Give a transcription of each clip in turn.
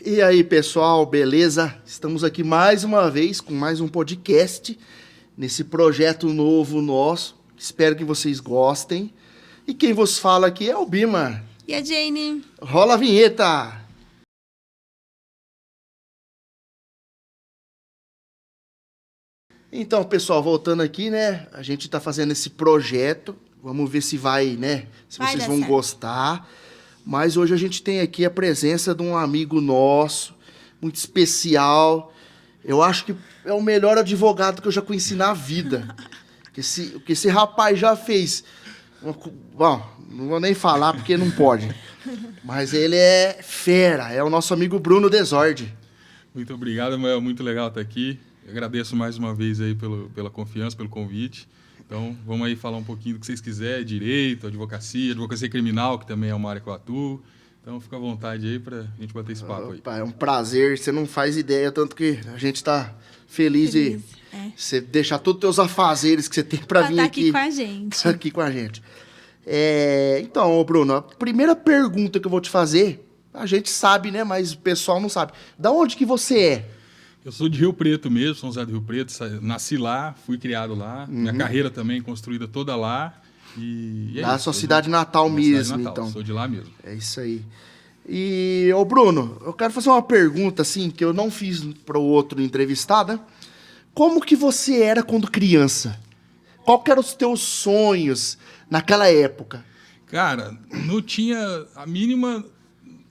E aí, pessoal, beleza? Estamos aqui mais uma vez com mais um podcast nesse projeto novo nosso. Espero que vocês gostem. E quem vos fala aqui é o Bima. E a Jane? Rola a vinheta! Então, pessoal, voltando aqui, né? A gente tá fazendo esse projeto. Vamos ver se vai, né? Se Vai vocês dar vão certo. gostar. Mas hoje a gente tem aqui a presença de um amigo nosso, muito especial. Eu acho que é o melhor advogado que eu já conheci na vida. O que esse rapaz já fez. Bom, não vou nem falar porque não pode. Mas ele é fera, é o nosso amigo Bruno Desordi. Muito obrigado, é muito legal estar aqui. Eu agradeço mais uma vez aí pela confiança, pelo convite. Então, vamos aí falar um pouquinho do que vocês quiserem, direito, advocacia criminal, que também é uma área que eu atuo. Então, fica à vontade aí para a gente bater esse papo aí. Opa, é um prazer, você não faz ideia, tanto que a gente tá feliz de você deixar todos os teus afazeres que você tem para vir tá aqui com a gente. tá aqui com a gente. Então, ô Bruno, a primeira pergunta que eu vou te fazer, a gente sabe, né, mas o pessoal não sabe. Da onde que você é? Eu sou de Rio Preto mesmo, São José do Rio Preto, nasci lá, fui criado lá, minha carreira também construída toda lá. E Da sua cidade natal mesmo, cidade natal, então. sou de lá mesmo. É isso aí. E, ô Bruno, eu quero fazer uma pergunta, assim, que eu não fiz para o outro entrevistado, né? Como que você era quando criança? Qual que eram os teus sonhos naquela época? Cara, não tinha a mínima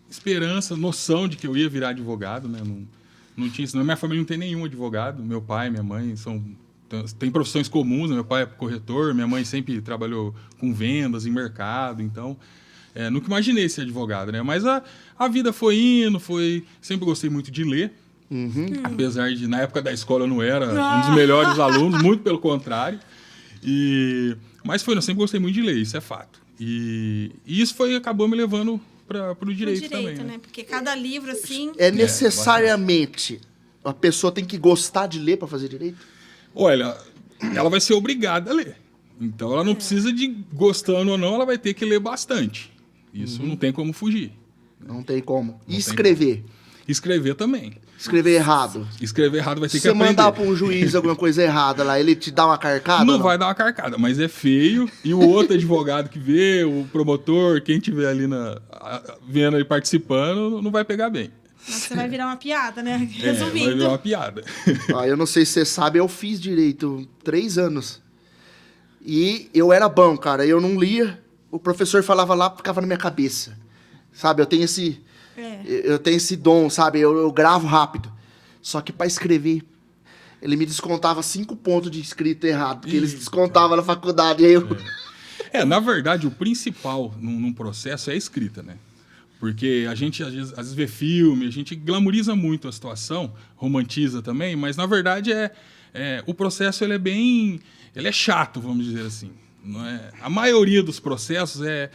esperança, noção de que eu ia virar advogado, né? Não tinha isso. Na minha família não tem nenhum advogado. Meu pai, minha mãe têm profissões comuns. Meu pai é corretor, minha mãe sempre trabalhou com vendas em mercado. Então, nunca imaginei ser advogado, né? Mas a vida foi indo, sempre gostei muito de ler. Apesar de, na época da escola, eu não era um dos melhores alunos, muito pelo contrário. Mas eu sempre gostei muito de ler, isso é fato. E isso acabou me levando para o direito também, né? Porque cada livro, assim... Necessariamente a pessoa tem que gostar de ler para fazer direito? Olha, ela vai ser obrigada a ler. Então, ela não precisa de gostando ou não, ela vai ter que ler bastante. Isso não tem como fugir. Não tem como. E Não tem escrever? Escrever também. Escrever errado? Escrever errado vai ter Se que você aprender. mandar para um juiz alguma coisa errada lá, ele te dá uma carcada? Não vai dar uma carcada, mas é feio. E o outro advogado que vê, o promotor, quem estiver ali vendo e participando, não vai pegar bem. Nossa, você vai virar uma piada, né? Vai Resumindo. virar uma piada. Eu não sei se você sabe, eu fiz direito 3 anos. E eu era bom, cara. Eu não lia, o professor falava lá, ficava na minha cabeça. Sabe, eu tenho esse dom, sabe? Eu gravo rápido. Só que para escrever, ele me descontava 5 pontos de escrito errado, porque eles descontavam na faculdade. Aí eu... Na verdade, o principal num processo é a escrita, né? Porque a gente, às vezes vê filme, a gente glamoriza muito a situação, romantiza também, mas, na verdade, o processo ele é chato, vamos dizer assim. Não é? A maioria dos processos é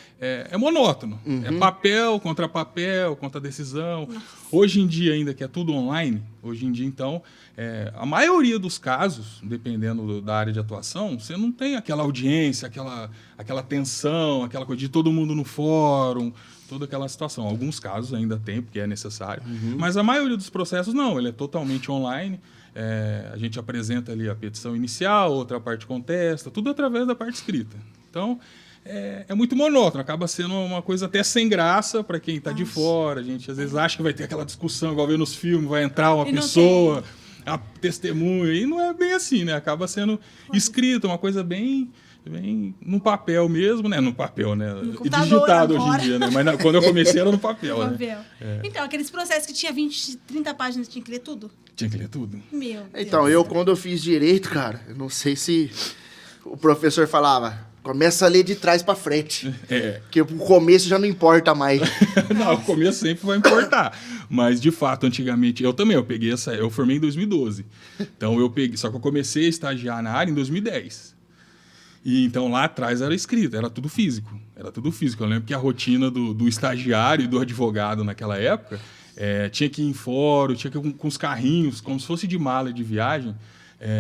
monótono. É papel contra decisão. Nossa. Hoje em dia, ainda que é tudo online, então, a maioria dos casos, dependendo da área de atuação, você não tem aquela audiência, aquela tensão, aquela coisa de todo mundo no fórum, toda aquela situação. Alguns casos ainda tem, porque é necessário. Mas a maioria dos processos, não. Ele é totalmente online. A gente apresenta ali a petição inicial, outra parte contesta, tudo através da parte escrita. Então, é muito monótono, acaba sendo uma coisa até sem graça para quem está de fora. A gente às vezes acha que vai ter aquela discussão, igual vê nos filmes, vai entrar uma pessoa, a testemunha, e não é bem assim, né? Acaba sendo escrita, uma coisa bem no papel mesmo, né? No papel, né? Digitado agora. Hoje em dia, né? Mas quando eu comecei era no papel, né? Então, aqueles processos que tinha 20, 30 páginas, tinha que ler tudo? Tinha que ler tudo. Meu Então, Deus. quando eu fiz direito, cara, eu não sei se o professor falava, começa a ler de trás pra frente. Porque o começo já não importa mais. Não, o começo sempre vai importar. Mas, de fato, antigamente, eu peguei eu formei em 2012. Então, só que eu comecei a estagiar na área em 2010. E então lá atrás era escrito, era tudo físico. Eu lembro que a rotina do estagiário e do advogado naquela época tinha que ir em fórum, tinha que ir com os carrinhos, como se fosse de mala de viagem,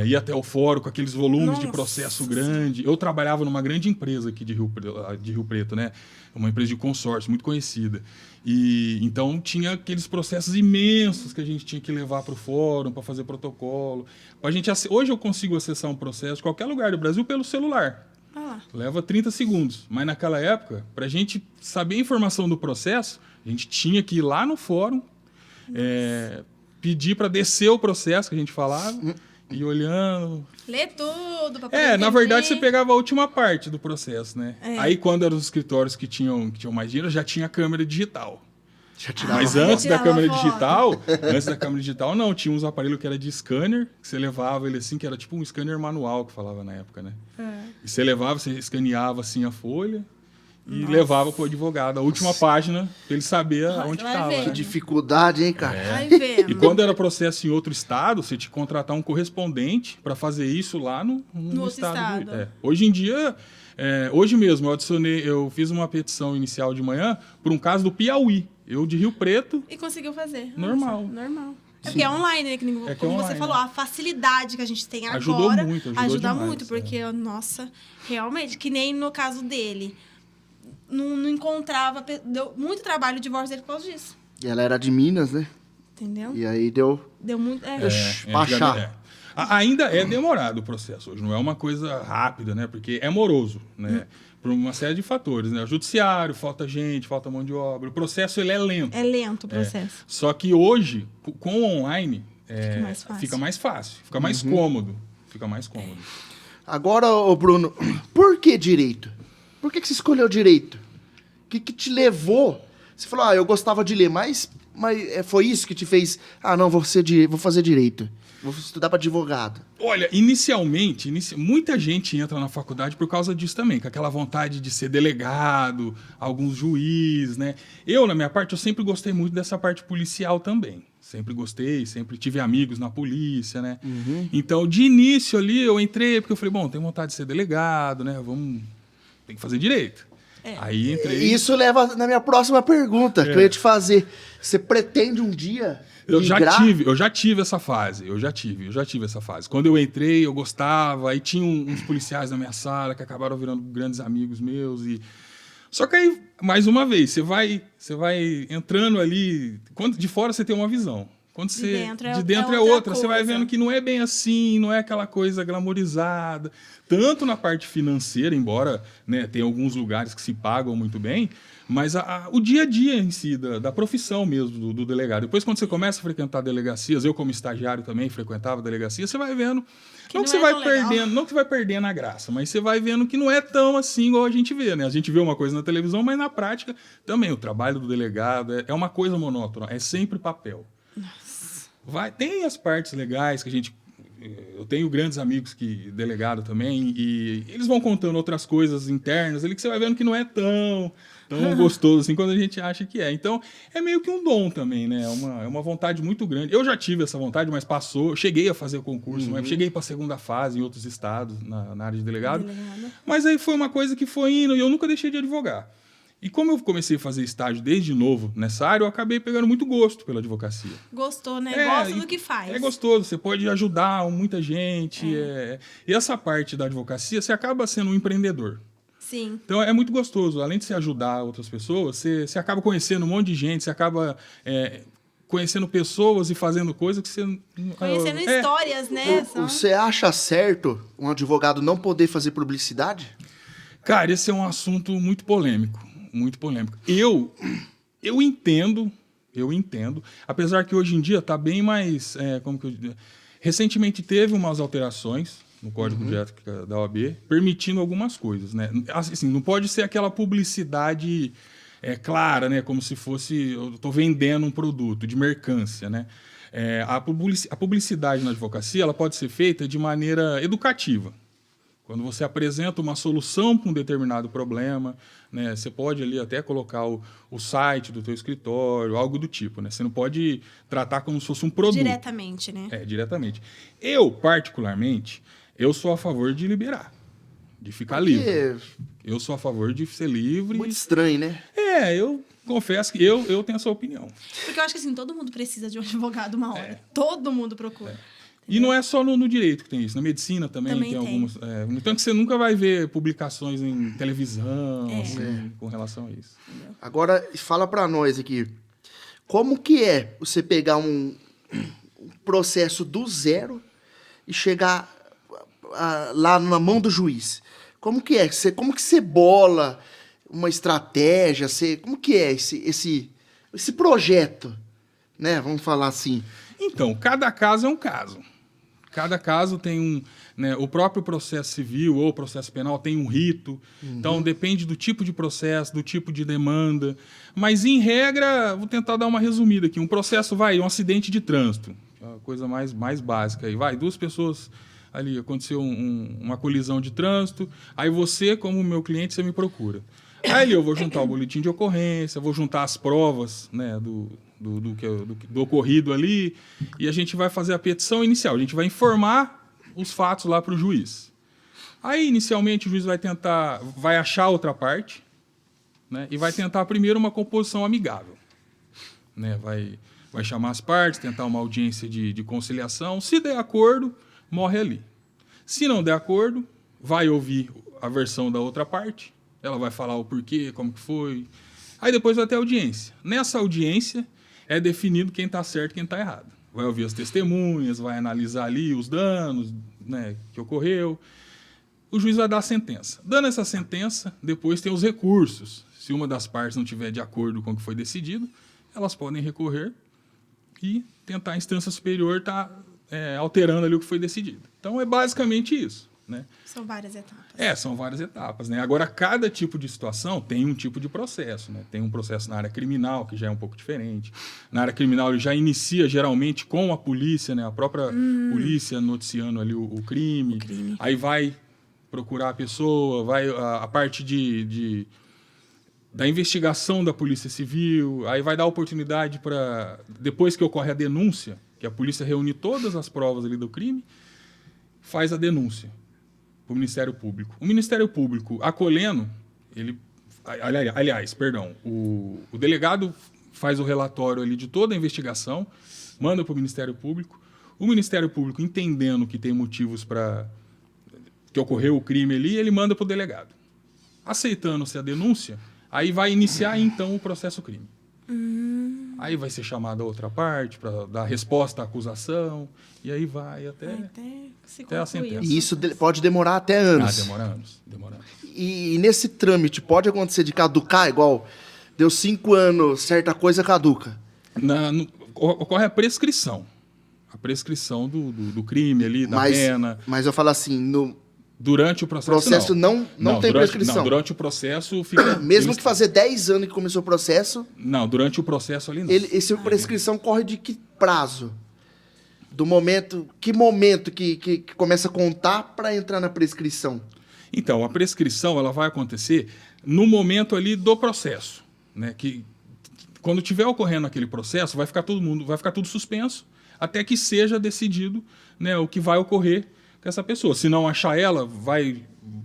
ia até o fórum com aqueles volumes de Nossa. processo grande. Eu trabalhava numa grande empresa aqui de Rio Preto, né? Uma empresa de consórcio muito conhecida. E então tinha aqueles processos imensos que a gente tinha que levar para o fórum para fazer protocolo. Hoje eu consigo acessar um processo de qualquer lugar do Brasil pelo celular. Ah lá. Leva 30 segundos. Mas naquela época, para a gente saber a informação do processo, a gente tinha que ir lá no fórum, pedir para descer o processo que a gente falava, e olhando. Lê tudo pra poder Na entender. verdade, você pegava a última parte do processo, né? É. Aí, quando eram os escritórios que tinham mais dinheiro, já tinha câmera digital. Já tirava Mas foto. antes da Tirava câmera foto. digital, não. Tinha uns aparelhos que era de scanner, que você levava ele assim, que era tipo um scanner manual, que falava na época, né? E você levava, você escaneava assim a folha e levava pro advogado a última página, pra ele saber onde vai estava. ver. Que dificuldade, hein, cara? Vai vendo. E quando era processo em outro estado, você tinha que contratar um correspondente para fazer isso lá no outro estado. Hoje em dia, hoje mesmo, eu fiz uma petição inicial de manhã por um caso do Piauí. Eu de Rio Preto. E conseguiu fazer. Normal. Nossa, normal. É porque é online, né? Como é você online, falou, né? a facilidade que a gente tem Ajudou agora muito, ajudou ajuda demais, muito, porque, nossa, realmente, que nem no caso dele, não encontrava, deu muito trabalho o divórcio dele por causa disso. E ela era de Minas, né? Entendeu? E aí deu... Deu muito. Baixar. Ainda é demorado o processo hoje, não é uma coisa rápida, né? Porque é moroso, né? Por uma série de fatores, né? O judiciário, falta gente, falta mão de obra. O processo, ele é lento. É lento o processo. Só que hoje, com o online, Fica mais fácil. fica mais cômodo. Fica mais cômodo. Agora, ô Bruno, por que direito? Por que você escolheu direito? O que te levou? Você falou, eu gostava de ler, mas foi isso que te fez... não, vou fazer direito. Vou estudar para advogado. Olha, inicialmente, muita gente entra na faculdade por causa disso também, com aquela vontade de ser delegado, alguns juízes, né? Eu, na minha parte, eu sempre gostei muito dessa parte policial também. Sempre gostei, sempre tive amigos na polícia, né? Então, de início ali, eu entrei porque eu falei, bom, tenho vontade de ser delegado, né? Tem que fazer direito. Aí entrei... Isso leva na minha próxima pergunta, que eu ia te fazer. Você pretende um dia... Eu já tive essa fase. Eu já tive essa fase. Quando eu entrei, eu gostava, aí tinha uns policiais na minha sala que acabaram virando grandes amigos meus. Só que aí, mais uma vez, você vai entrando ali. Quando de fora você tem uma visão. Quando de dentro é outra. Você vai vendo que não é bem assim, não é aquela coisa glamourizada. Tanto na parte financeira, embora, né, tenha alguns lugares que se pagam muito bem, mas o dia a dia em si, da profissão mesmo do delegado. Depois, quando você começa a frequentar delegacias, eu como estagiário também frequentava delegacia, você vai vendo... Não que você vai perdendo a graça, mas você vai vendo que não é tão assim igual a gente vê, né? A gente vê uma coisa na televisão, mas na prática também o trabalho do delegado é uma coisa monótona, é sempre papel. Nossa. Tem as partes legais que a gente... Eu tenho grandes amigos delegado também, e eles vão contando outras coisas internas ali que você vai vendo que não é tão gostoso assim quando a gente acha que é. Então, é meio que um dom também, né? É uma vontade muito grande. Eu já tive essa vontade, mas passou. Eu cheguei a fazer o concurso, cheguei para a segunda fase em outros estados, na área de delegado. Mas aí foi uma coisa que foi indo e eu nunca deixei de advogar. E como eu comecei a fazer estágio desde novo nessa área, eu acabei pegando muito gosto pela advocacia. Gostou, né? Gosta do que faz. É gostoso, você pode ajudar muita gente. E essa parte da advocacia, você acaba sendo um empreendedor. Sim. Então é muito gostoso. Além de você ajudar outras pessoas, você acaba conhecendo um monte de gente, você acaba conhecendo pessoas e fazendo coisas que você... Conhecendo histórias, né? Você acha certo um advogado não poder fazer publicidade? Cara, esse é um assunto muito polêmico. Muito polêmico. Eu entendo, apesar que hoje em dia está bem mais... recentemente teve umas alterações no Código de Ética da OAB, permitindo algumas coisas, né? Assim, não pode ser aquela publicidade clara, né? Como se fosse... Eu estou vendendo um produto de mercância, né? A publicidade na advocacia ela pode ser feita de maneira educativa. Quando você apresenta uma solução para um determinado problema, né, você pode ali até colocar o site do teu escritório, algo do tipo, né? Você não pode tratar como se fosse um produto. Diretamente, né? Diretamente. Eu, particularmente, sou a favor de liberar, de ficar livre. Eu sou a favor de ser livre. Muito estranho, né? Eu confesso que eu tenho essa opinião. Porque eu acho que assim, todo mundo precisa de um advogado uma hora. Todo mundo procura. E não é só no direito que tem isso, na medicina também tem algumas. Então que você nunca vai ver publicações em televisão assim, com relação a isso. Agora, fala pra nós aqui, como que é você pegar um processo do zero e chegar lá na mão do juiz? Como que é? Como que você bola uma estratégia? Como que é esse projeto? Né? Vamos falar assim. Então, cada caso é um caso. Cada caso tem o próprio processo civil ou processo penal tem um rito. Então, depende do tipo de processo, do tipo de demanda. Mas, em regra, vou tentar dar uma resumida aqui. Um processo um acidente de trânsito. A coisa mais básica aí. Duas pessoas ali, aconteceu uma colisão de trânsito. Aí você, como meu cliente, você me procura. Aí eu vou juntar o boletim de ocorrência, vou juntar as provas, né, do ocorrido ali, e a gente vai fazer a petição inicial. A gente vai informar os fatos lá para o juiz. Aí, inicialmente, o juiz vai achar outra parte, né, e vai tentar primeiro uma composição amigável. Né, vai chamar as partes, tentar uma audiência de conciliação. Se der acordo, morre ali. Se não der acordo, vai ouvir a versão da outra parte, ela vai falar o porquê, como que foi. Aí depois vai ter audiência. Nessa audiência é definido quem está certo e quem está errado. Vai ouvir as testemunhas, vai analisar ali os danos, né, que ocorreu. O juiz vai dar a sentença. Dando essa sentença, depois tem os recursos. Se uma das partes não tiver de acordo com o que foi decidido, elas podem recorrer e tentar a instância superior estar alterando ali o que foi decidido. Então é basicamente isso. Né? São várias etapas. São várias etapas. Né? Agora, cada tipo de situação tem um tipo de processo. Né? Tem um processo na área criminal, que já é um pouco diferente. Na área criminal, ele já inicia, geralmente, com a polícia, né? A própria polícia noticiando ali o crime. Aí vai procurar a pessoa, vai a parte da investigação da Polícia Civil, aí vai dar oportunidade para, depois que ocorre a denúncia, que a polícia reúne todas as provas ali do crime, faz a denúncia para o Ministério Público. O Ministério Público, acolhendo, o delegado faz o relatório ali de toda a investigação, manda para o Ministério Público. O Ministério Público, entendendo que tem motivos para que ocorreu o crime ali, ele manda para o delegado. Aceitando-se a denúncia, aí vai iniciar, então, o processo crime. Aí vai ser chamada a outra parte para dar resposta à acusação, e aí vai até a sentença. E isso pode demorar até anos. Demora anos. E nesse trâmite pode acontecer de caducar, igual deu 5 anos, certa coisa caduca? Ocorre a prescrição. A prescrição do crime ali, da pena. Mas eu falo assim, durante o processo não tem prescrição. Não, durante o processo fica... Mesmo que fazer 10 anos que começou o processo... Não, durante o processo ali não. Essa prescrição corre de que prazo? Do momento... Que momento que começa a contar para entrar na prescrição? Então, a prescrição ela vai acontecer no momento ali do processo. Né? Que, quando estiver ocorrendo aquele processo, vai ficar tudo suspenso até que seja decidido, né, o que vai ocorrer com essa pessoa. Se não achar ela,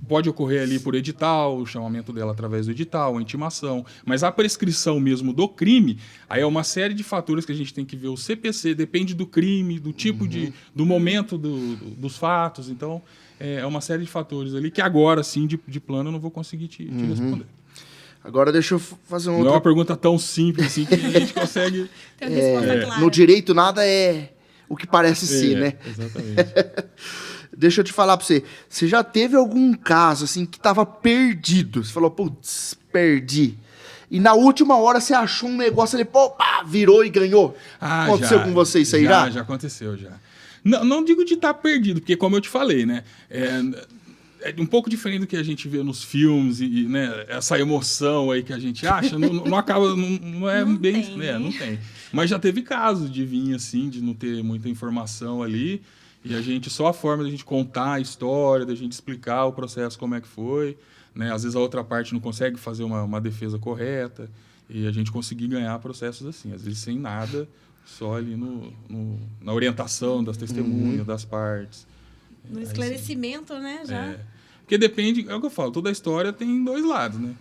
pode ocorrer ali por edital, o chamamento dela através do edital, a intimação. Mas a prescrição mesmo do crime, aí é uma série de fatores que a gente tem que ver. O CPC depende do crime, do tipo do momento dos fatos. Então, é uma série de fatores ali que agora, sim, de plano, eu não vou conseguir te responder. Agora deixa eu fazer Não é uma pergunta tão simples assim que a gente consegue... Tem uma resposta clara. No direito, nada é o que parece ser, né? Exatamente. Deixa eu te falar pra você. Você já teve algum caso, assim, que tava perdido? Você falou, putz, perdi. E na última hora você achou um negócio ali, virou e ganhou? Aconteceu com você isso aí já? Já aconteceu, já. Não digo de estar perdido, porque como eu te falei, né? É um pouco diferente do que a gente vê nos filmes e né, essa emoção aí que a gente acha, não acaba, não é não bem... Tem, não tem. Mas já teve casos de vir assim, de não ter muita informação ali, e a gente, só a forma da gente contar a história, da gente explicar o processo, como é que foi, né? Às vezes a outra parte não consegue fazer uma defesa correta, e a gente conseguir ganhar processos assim, às vezes sem nada, só ali na orientação das testemunhas, das partes. No esclarecimento, né? Já. Porque depende, é o que eu falo, toda a história tem 2 lados, né?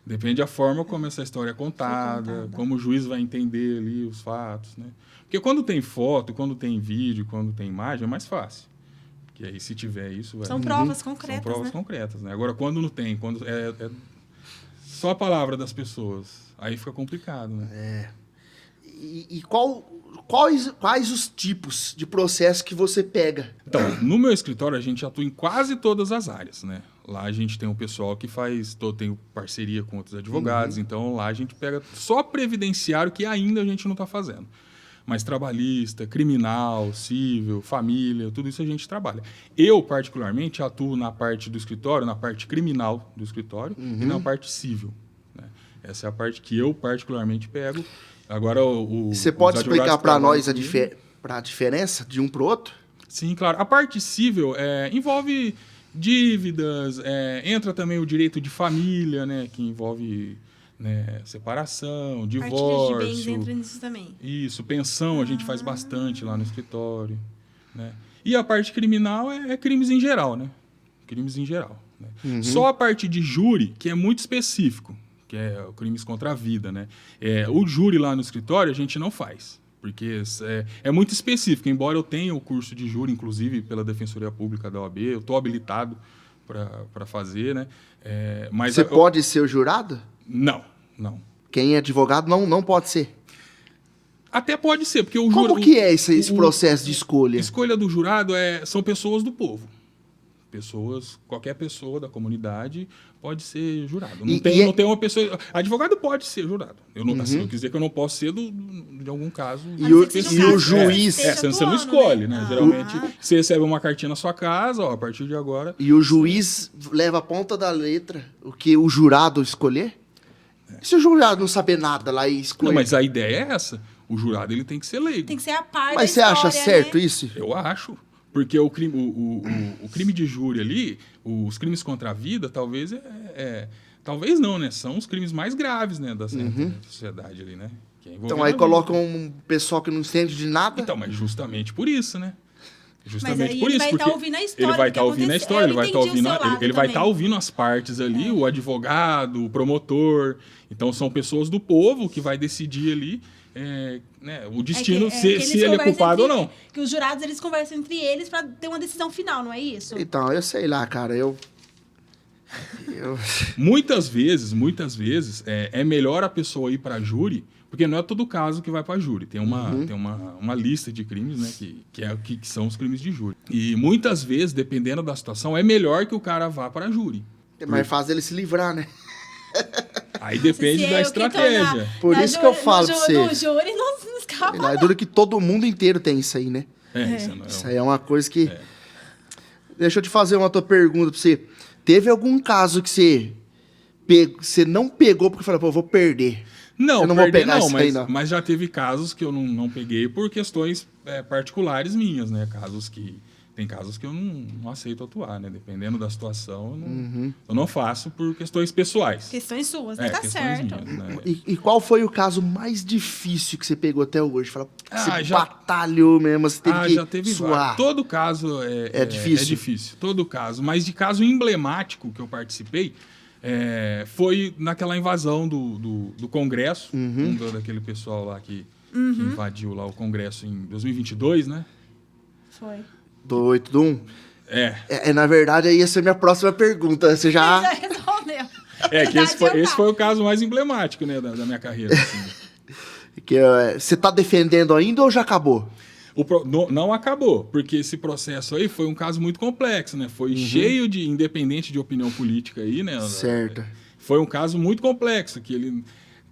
Depende da forma como essa história é contada, como o juiz vai entender ali os fatos, né? Porque quando tem foto, quando tem vídeo, quando tem imagem, é mais fácil. Porque aí, se tiver isso... São provas concretas, São provas né? concretas, né? Agora, quando não tem, quando é só a palavra das pessoas, aí fica complicado, né? E quais os tipos de processo que você pega? Então, no meu escritório, a gente atua em quase todas as áreas, né? Lá a gente tem um pessoal que tem parceria com outros advogados, então lá a gente pega só previdenciário que ainda a gente não está fazendo. Mas trabalhista, criminal, civil, família, tudo isso a gente trabalha. Eu, particularmente, atuo na parte do escritório, na parte criminal do escritório e na parte civil, né? Essa é a parte que eu, particularmente, pego. Agora, você pode explicar para nós a diferença de um para o outro? Sim, claro. A parte civil envolve dívidas, entra também o direito de família, né, que envolve, né, separação, divórcio. Partilha de bens entra nisso também. Isso, pensão a gente faz bastante lá no escritório, né? E a parte criminal é crimes em geral, né? Crimes em geral, né? Só a parte de júri, que é muito específico, que é crimes contra a vida, né? O júri lá no escritório a gente não faz, porque é muito específico. Embora eu tenha o curso de júri, inclusive pela Defensoria Pública da OAB, eu estou habilitado para fazer, né? Mas você pode ser o jurado? Não. Quem é advogado não pode ser. Até pode ser, porque o Como que é esse processo de escolha? A escolha do jurado são pessoas do povo. Qualquer pessoa da comunidade pode ser jurado. Não tem uma pessoa... Advogado pode ser jurado. Eu não assim, eu quis dizer que eu não posso ser de algum caso... E o juiz... Você não escolhe, né? Geralmente, você recebe uma cartinha na sua casa, a partir de agora... E o juiz leva a ponta da letra o que o jurado escolher? Se o jurado não saber nada lá e escolher... Não, mas a ideia é essa. O jurado ele tem que ser leigo. Tem que ser a par Mas da você acha história, certo né? isso? Eu acho. Porque o crime de júri ali, os crimes contra a vida, talvez talvez não, né? São os crimes mais graves, né, da sociedade ali, né? Então aí colocam um pessoal que não entende de nada? Então, mas justamente por isso, né? Justamente aí por ele isso. vai Porque estar ouvindo a história. ele vai estar ouvindo a história, ele vai estar ouvindo, ele vai estar também. ouvindo as partes ali, o advogado, o promotor. Então são pessoas do povo que vai decidir ali, né, o destino, se ele é culpado ou não. Que os jurados eles conversam entre eles para ter uma decisão final, não é isso? Então, eu sei lá, cara, Muitas vezes, é melhor a pessoa ir para júri, porque não é todo caso que vai para júri. Tem uma lista de crimes, né, que são os crimes de júri. E muitas vezes, dependendo da situação, é melhor que o cara vá para júri. É mais fácil ele se livrar, né? Aí depende da estratégia. Por isso que eu falo pra você. No júri não escapa. É duro que todo mundo inteiro tem isso aí, né? Isso aí é uma coisa que... Deixa eu te fazer uma outra pergunta pra você. Teve algum caso que você não pegou porque falou, pô, eu vou perder? Não, eu não vou pegar isso aí, não. Mas já teve casos que eu não peguei por questões particulares minhas, né? Tem casos que eu não aceito atuar, né? Dependendo da situação, eu não faço por questões pessoais. Questões suas, né? Tá certo. Minhas, né? E qual foi o caso mais difícil que você pegou até hoje? Fala, você já batalhou mesmo, você teve que já teve suar. Todo caso é difícil. É difícil, todo caso. Mas de caso emblemático que eu participei, foi naquela invasão do Congresso, daquele pessoal lá que invadiu lá o Congresso em 2022, né? Foi. Do 8 do 1? Na verdade, aí ia ser minha próxima pergunta. Você já... Já respondeu. Que esse foi o caso mais emblemático, né, da minha carreira. Assim. Você tá defendendo ainda ou já acabou? Não acabou, porque esse processo aí foi um caso muito complexo, né? Foi cheio de independente de opinião política aí, né? Certo. Foi um caso muito complexo, que ele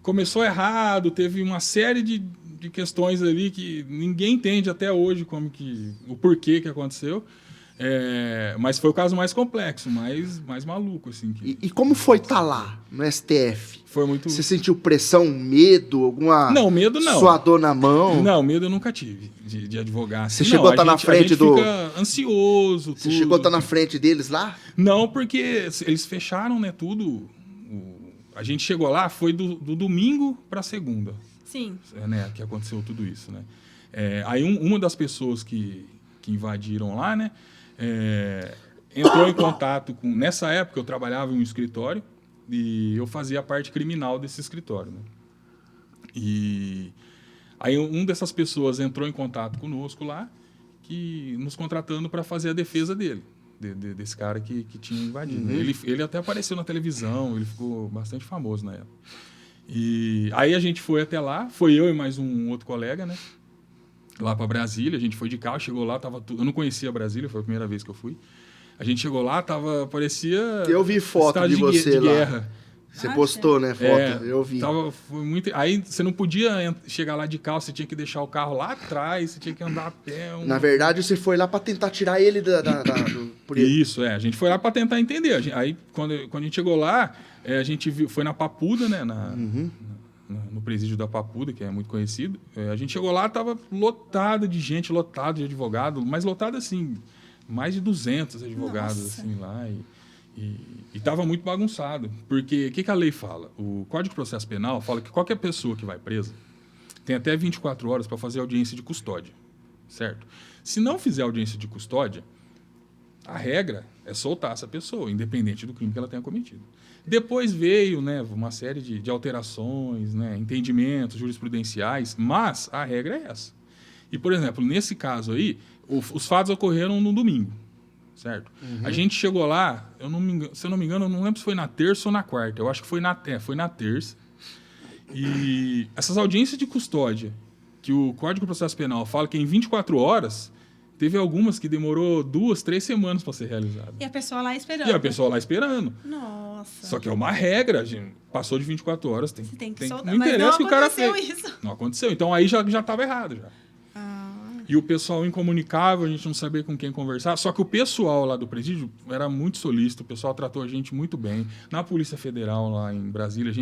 começou errado, teve uma série de questões ali que ninguém entende até hoje o porquê que aconteceu. Mas foi o caso mais complexo, mais maluco, assim. E como foi estar lá, no STF? Foi muito... Você sentiu pressão, medo, alguma... Não, medo não. Suador na mão? Não, medo eu nunca tive, de advogar. Você chegou a estar na frente a gente fica ansioso. Você chegou a estar na frente deles lá? Não, porque eles fecharam, né, tudo. A gente chegou lá, foi do domingo para segunda. Sim. Né, que aconteceu tudo isso, né? Aí uma das pessoas que invadiram lá, né, entrou em contato com... Nessa época eu trabalhava em um escritório e eu fazia a parte criminal desse escritório, né? E aí uma dessas pessoas entrou em contato conosco lá, que nos contratando para fazer a defesa dele, desse cara que tinha invadido. Né? Ele até apareceu na televisão, ele ficou bastante famoso na época. E aí a gente foi até lá, foi eu e mais um outro colega, né? Lá para Brasília, a gente foi de carro, chegou lá, tava tudo. Eu não conhecia Brasília, foi a primeira vez que eu fui. A gente chegou lá, parecia. Eu vi foto de você lá. Guerra. Você postou, né, foto? Eu vi. Foi muito. Aí você não podia chegar lá de carro, você tinha que deixar o carro lá atrás, você tinha que andar a pé. Na verdade, você foi lá para tentar tirar ele do... Isso, a gente foi lá para tentar entender. Aí, quando a gente chegou lá, a gente foi na Papuda, né, no presídio da Papuda, que é muito conhecido. A gente chegou lá, tava lotado de gente, lotado de advogado, mas lotado assim, mais de 200 advogados. Nossa. Assim lá. E tava muito bagunçado. Porque o que a lei fala? O Código de Processo Penal fala que qualquer pessoa que vai presa tem até 24 horas para fazer audiência de custódia, certo? Se não fizer audiência de custódia, a regra é soltar essa pessoa, independente do crime que ela tenha cometido. Depois veio, né, uma série de alterações, né, entendimentos jurisprudenciais, mas a regra é essa. E, por exemplo, nesse caso aí, os fatos ocorreram no domingo, certo? A gente chegou lá, se eu não me engano, eu não lembro se foi na terça ou na quarta, eu acho que foi na terça. E essas audiências de custódia, que o Código de Processo Penal fala que em 24 horas... Teve algumas que demorou 2, 3 semanas para ser realizada. E a pessoa lá esperando. E a pessoa lá esperando. Nossa. Só que é uma regra, gente. Passou de 24 horas, tem que soltar. não interessa o que o cara fez. Isso. Não aconteceu. Então aí já estava errado já. E o pessoal incomunicável, a gente não sabia com quem conversar. Só que o pessoal lá do presídio era muito solícito, o pessoal tratou a gente muito bem. Na Polícia Federal, lá em Brasília,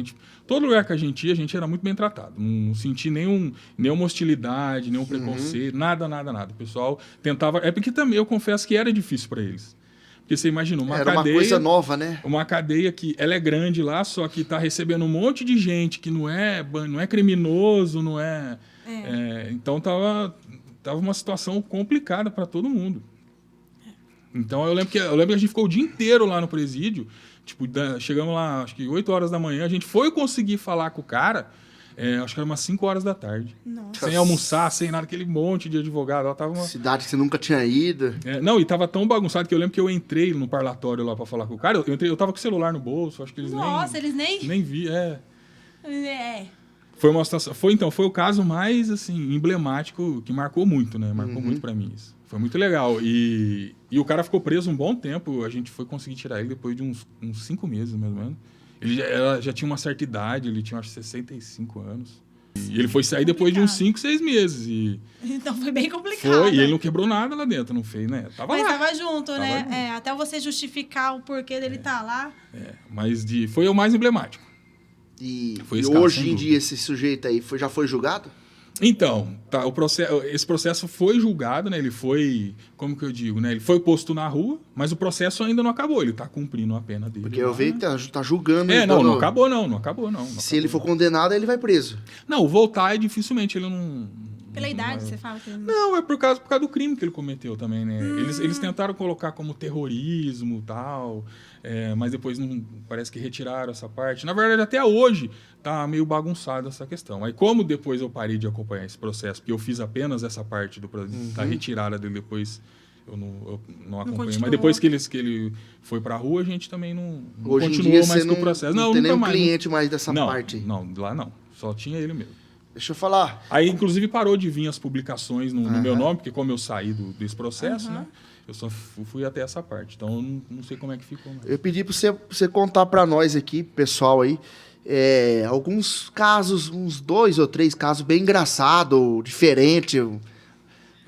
todo lugar que a gente ia, a gente era muito bem tratado. Não senti nenhuma hostilidade, nenhum preconceito, nada. O pessoal tentava... É porque também, eu confesso que era difícil para eles. Porque você imagina, era uma coisa nova, né? Uma cadeia que ela é grande lá, só que está recebendo um monte de gente que não é criminoso, não é... então tava uma situação complicada para todo mundo. Então eu lembro que a gente ficou o dia inteiro lá no presídio. Tipo, chegamos lá, acho que 8 horas da manhã. A gente foi conseguir falar com o cara, acho que era umas 5 horas da tarde. Nossa. Sem almoçar, sem nada, aquele monte de advogado. Ela tava Cidade que você nunca tinha ido. Não, e tava tão bagunçado que eu lembro que eu entrei no parlatório lá para falar com o cara. Eu tava com o celular no bolso, acho que eles eles nem vi. Foi uma situação. Foi o caso mais assim emblemático que marcou muito, né? Marcou muito para mim isso. Foi muito legal. E o cara ficou preso um bom tempo. A gente foi conseguir tirar ele depois de uns 5 meses, mais ou menos. Ele já tinha uma certa idade, ele tinha acho 65 anos. E ele foi sair depois de uns 5, 6 meses. Então foi bem complicado. Foi, e ele não quebrou nada lá dentro, não fez, né? Mas tava junto, né? Até você justificar o porquê dele estar lá. Mas foi o mais emblemático. E hoje em dia esse sujeito aí já foi julgado? Então, esse processo foi julgado, né? Ele foi, como que eu digo, né? Ele foi posto na rua, mas o processo ainda não acabou. Ele está cumprindo a pena dele. Porque eu vejo que tá julgando. Não acabou não. Se ele for condenado, ele vai preso. Não, voltar dificilmente ele não... Pela idade, você fala? Não, é por causa do crime que ele cometeu também, né? Eles tentaram colocar como terrorismo e tal, mas depois parece que retiraram essa parte. Na verdade, até hoje tá meio bagunçado essa questão. Aí como depois eu parei de acompanhar esse processo, porque eu fiz apenas essa parte da retirada dele, depois eu não acompanhei. Mas depois que ele foi pra rua, a gente também não continuou mais com o processo. Não tem nenhum cliente mais dessa parte. Não, lá não. Só tinha ele mesmo. Deixa eu falar. Aí, inclusive, parou de vir as publicações no meu nome, porque como eu saí desse processo, né? Eu só fui até essa parte. Então, eu não sei como é que ficou. Mais. Eu pedi para você contar para nós aqui, pessoal aí, alguns casos, uns 2 ou 3 casos bem engraçados, diferentes.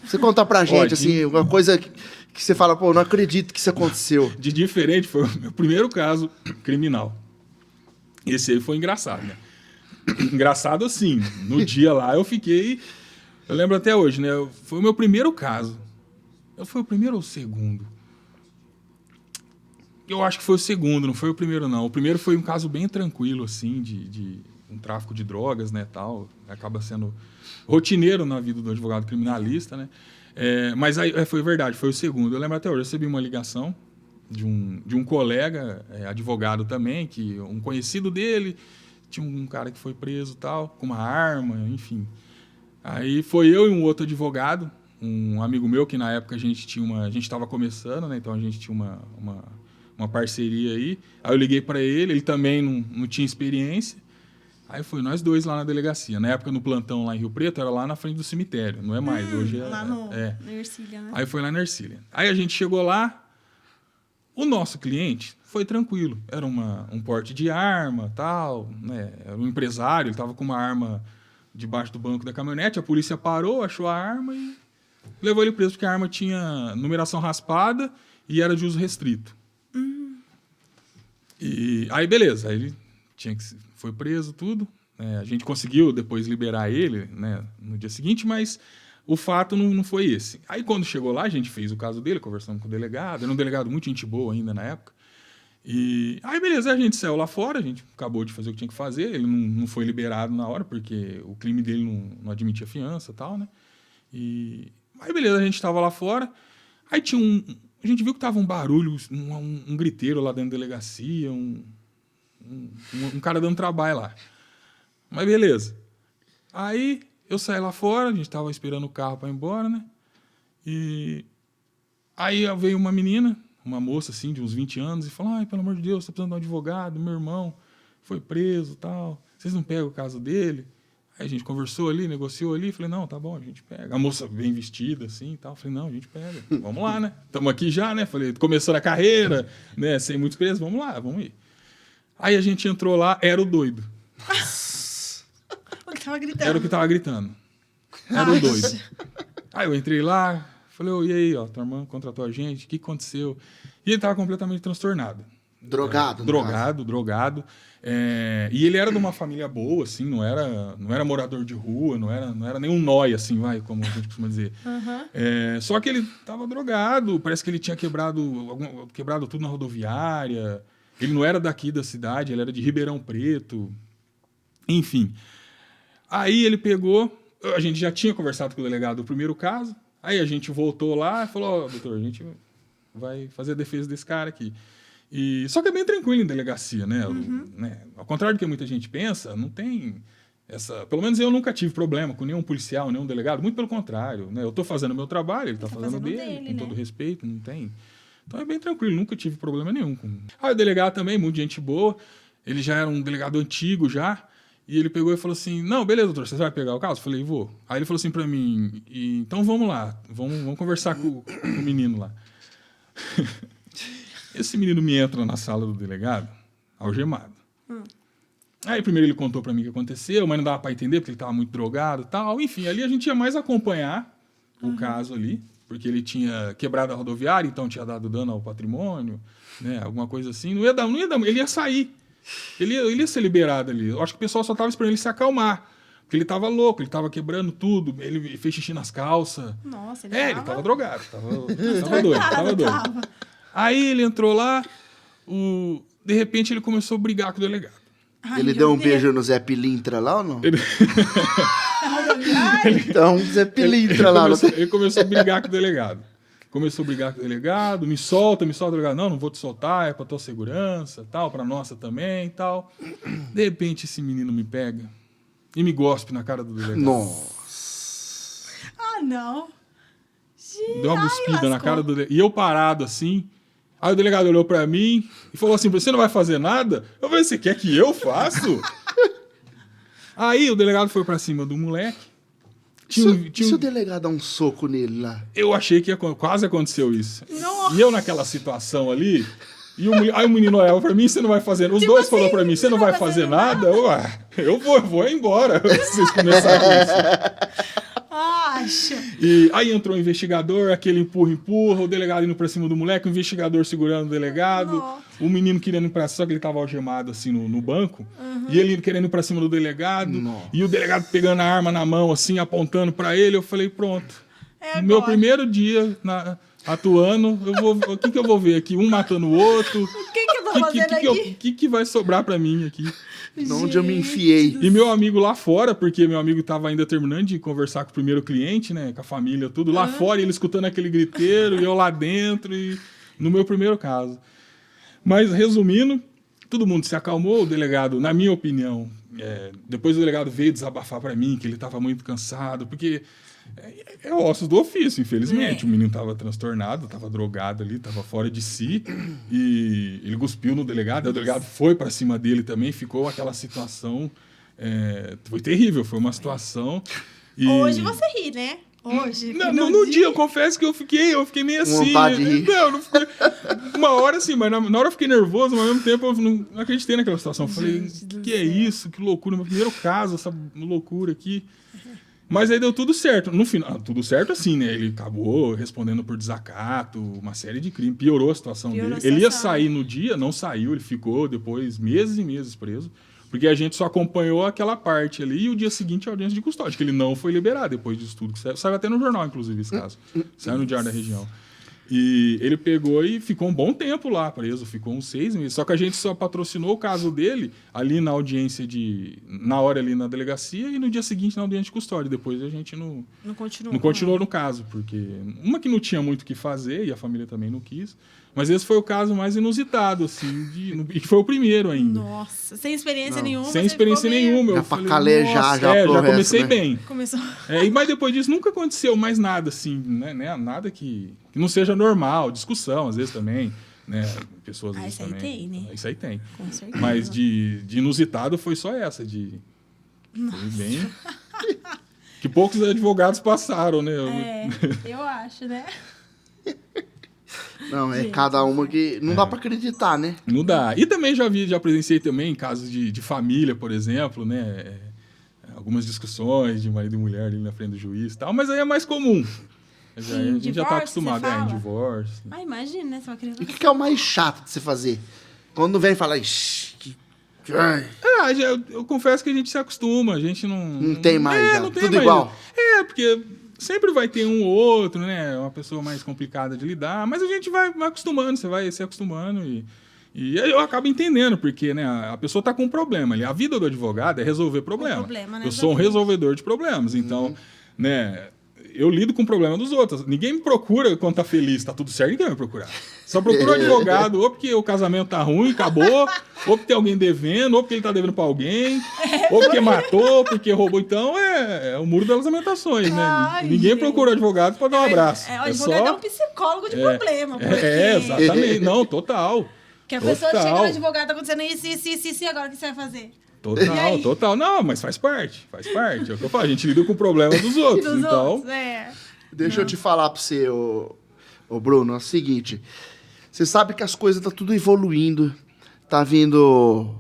Você contar pra gente, assim, uma coisa que você fala, pô, não acredito que isso aconteceu. De diferente, foi o meu primeiro caso criminal. Esse aí foi engraçado, né? Engraçado assim, no dia lá eu lembro até hoje, né? Foi o meu primeiro caso. Foi o primeiro ou o segundo? Eu acho que foi o segundo, não foi o primeiro não. O primeiro foi um caso bem tranquilo, assim, de um tráfico de drogas, né, tal. Acaba sendo rotineiro na vida do advogado criminalista, né? Mas aí foi verdade, foi o segundo. Eu lembro até hoje, eu recebi uma ligação de um colega, advogado também, que um conhecido dele, tinha um cara que foi preso e tal, com uma arma, enfim. Aí foi eu e um outro advogado, um amigo meu, que na época a gente estava começando, né? Então a gente tinha uma parceria aí. Aí eu liguei para ele também não tinha experiência. Aí foi nós dois lá na delegacia. Na época, no plantão lá em Rio Preto, era lá na frente do cemitério, não é mais. Hoje lá na Ercília, né? Aí foi lá na Ercília. Aí a gente chegou lá, o nosso cliente foi tranquilo. Era um porte de arma, tal, né? Era um empresário, ele estava com uma arma debaixo do banco da caminhonete, a polícia parou, achou a arma e levou ele preso, porque a arma tinha numeração raspada e era de uso restrito. E aí, beleza, aí ele foi preso, tudo. A gente conseguiu depois liberar ele, né, no dia seguinte, mas o fato não foi esse. Aí, quando chegou lá, a gente fez o caso dele, conversamos com o delegado. Era um delegado muito gente boa ainda na época. E aí, beleza, a gente saiu lá fora, a gente acabou de fazer o que tinha que fazer. Ele não foi liberado na hora, porque o crime dele não admitia fiança e tal, né? E aí, beleza, a gente estava lá fora. Aí tinha a gente viu que tava um barulho, um griteiro lá dentro da delegacia, um cara dando trabalho lá. Mas beleza. Aí eu saí lá fora, a gente tava esperando o carro para ir embora, né? E aí veio uma menina, uma moça assim, de uns 20 anos, e falou: ai, pelo amor de Deus, tô precisando de um advogado, meu irmão foi preso e tal. Vocês não pegam o caso dele? Aí a gente conversou ali, negociou ali, falei: não, tá bom, a gente pega. A moça bem vestida assim e tal. Falei: não, a gente pega. Vamos lá, né? Estamos aqui já, né? Falei: começou a carreira, né? Sem muitos presos, vamos lá, vamos ir. Aí a gente entrou lá, era o doido. O que tava gritando. Era o que tava gritando. Era o doido. Aí eu entrei lá, falei: e aí, ó, tua irmã contratou a gente, o que aconteceu? E ele tava completamente transtornado. Drogado. Drogado. E ele era de uma família boa, assim, não era morador de rua, não era nenhum nóia, assim, como a gente costuma dizer. Só que ele tava drogado, parece que ele tinha quebrado tudo na rodoviária. Ele não era daqui da cidade, ele era de Ribeirão Preto. Enfim. Aí ele pegou, a gente já tinha conversado com o delegado do primeiro caso, aí a gente voltou lá e falou: doutor, a gente vai fazer a defesa desse cara aqui. Só que é bem tranquilo em delegacia, né? Ao contrário do que muita gente pensa, não tem essa... Pelo menos eu nunca tive problema com nenhum policial, nenhum delegado, muito pelo contrário, né? Eu estou fazendo o meu trabalho, ele está fazendo o dele, com todo respeito, não tem... Então é bem tranquilo, nunca tive problema nenhum. Aí o delegado também, muito gente boa, ele já era um delegado antigo já, e ele pegou e falou assim: não, beleza, doutor, você vai pegar o caso? Eu falei: vou. Aí ele falou assim pra mim: então vamos lá, vamos conversar com o menino lá. Esse menino me entra na sala do delegado, algemado. Aí primeiro ele contou pra mim o que aconteceu, mas não dava pra entender, porque ele tava muito drogado e tal. Enfim, ali a gente ia mais acompanhar o caso ali, porque ele tinha quebrado a rodoviária, então tinha dado dano ao patrimônio, né, alguma coisa assim. Não ia dar, ele ia sair. Ele ia ser liberado ali. Eu acho que o pessoal só tava esperando ele se acalmar. Porque ele tava louco, ele tava quebrando tudo, ele fez xixi nas calças. Nossa, ele tava drogado, tava doido. Aí ele entrou lá, de repente ele começou a brigar com o delegado. Ele deu um beijo no Zé Pilintra lá ou não? Então, Zé Pilintra lá. Ele começou a brigar com o delegado. Me solta, delegado. Não vou te soltar, é pra tua segurança, tal, pra nossa também, tal. De repente esse menino me pega e me gospe na cara do delegado. Nossa. Ah, não. Deu uma cuspida na cara do delegado. E eu parado assim. Aí o delegado olhou pra mim e falou assim: você não vai fazer nada? Eu falei: você quer que eu faço? Aí o delegado foi pra cima do moleque. Se o delegado dá um soco nele lá? Eu achei que quase aconteceu isso. Nossa. E eu naquela situação ali, aí o menino olhava pra mim: você não vai fazer nada. Os dois falaram pra mim: você não vai fazer nada? Eu vou embora se vocês começarem com isso. Acha. E aí entrou o investigador, aquele empurra, o delegado indo pra cima do moleque, o investigador segurando o delegado, o menino querendo ir pra cima, só que ele tava algemado assim no banco, e ele querendo ir pra cima do delegado, e o delegado pegando a arma na mão, assim, apontando pra ele. Eu falei: pronto. No meu primeiro dia atuando, o que eu vou ver aqui? Um matando o outro. O que eu tô fazendo aqui? O que vai sobrar pra mim aqui? Onde eu me enfiei. E meu amigo lá fora, porque meu amigo tava ainda terminando de conversar com o primeiro cliente, né? Com a família, tudo lá fora, e ele escutando aquele griteiro, e eu lá dentro, e no meu primeiro caso. Mas, resumindo, todo mundo se acalmou, o delegado, na minha opinião, depois o delegado veio desabafar para mim que ele estava muito cansado, porque é ossos do ofício, infelizmente. O menino estava transtornado, estava drogado ali, estava fora de si, e ele cuspiu no delegado, o delegado foi para cima dele também, ficou aquela situação, foi terrível, foi uma situação... E... Hoje você ri, né? Hoje. No dia, eu confesso que eu fiquei meio assim. Vontade de rir. Não fiquei. Uma hora assim, mas na hora eu fiquei nervoso, mas ao mesmo tempo eu não acreditei naquela situação. Eu falei, que é isso? Que loucura. Meu primeiro caso, essa loucura aqui. Mas aí deu tudo certo. No final, tudo certo assim, né? Ele acabou respondendo por desacato, uma série de crimes. Piorou a situação dele. Ele ia sair no dia, não saiu, ele ficou depois meses e meses preso. Porque a gente só acompanhou aquela parte ali e o dia seguinte a audiência de custódia, que ele não foi liberado depois disso tudo. Saiu até no jornal, inclusive, esse caso. Saiu no Diário da Região. E ele pegou e ficou um bom tempo lá preso, ficou uns 6 meses. Só que a gente só patrocinou o caso dele ali na audiência na hora ali na delegacia e no dia seguinte na audiência de custódia. Depois a gente não continuou no caso, porque uma que não tinha muito o que fazer e a família também não quis. Mas esse foi o caso mais inusitado, assim, e foi o primeiro ainda. Nossa, sem experiência nenhuma. Sem experiência nenhuma. Já pra calejar, já comecei bem. Começou. Mas depois disso nunca aconteceu mais nada, assim, né? Nada que não seja normal, discussão, às vezes também, né? Pessoas às vezes também. Isso aí tem, né? Isso aí tem. Com certeza. Mas de inusitado foi só essa, foi bem... que poucos advogados passaram, né? Eu acho, né? Não, cada uma que... Não dá pra acreditar, né? Não dá. E também já presenciei também casos de família, por exemplo, né? Algumas discussões de marido e mulher ali na frente do juiz e tal, mas aí é mais comum. A gente já tá acostumado em divórcio. Imagina, né? Você vai querer... E o que é o mais chato de você fazer? Quando vem falar... Eu confesso que a gente se acostuma, a gente não... Não tem mais, já. Não tem Tudo mais. igual. Porque... Sempre vai ter um ou outro, né? Uma pessoa mais complicada de lidar, mas a gente vai acostumando, você vai se acostumando e eu acabo entendendo, porque né, a pessoa está com um problema. A vida do advogado é resolver problema. Né? Eu sou um resolvedor de problemas, então, né? Eu lido com o problema dos outros. Ninguém me procura quando tá feliz, tá tudo certo, ninguém vai me procurar. Só procura o advogado, ou porque o casamento tá ruim, acabou, ou porque tem alguém devendo, ou porque ele tá devendo pra alguém, ou porque matou, ou porque roubou. Então, é o muro das lamentações, né? Ai, ninguém gente. procura o advogado pra dar um abraço. O advogado é um psicólogo de problema. Porque... exatamente. Não, total. Que a pessoa chega no advogado, tá acontecendo isso, e agora o que você vai fazer? Total. Não, mas faz parte. É o que eu falo, a gente lida com o problema dos outros. Deixa eu te falar pra você, ô Bruno, é o seguinte. Você sabe que as coisas tá tudo evoluindo. Tá vindo...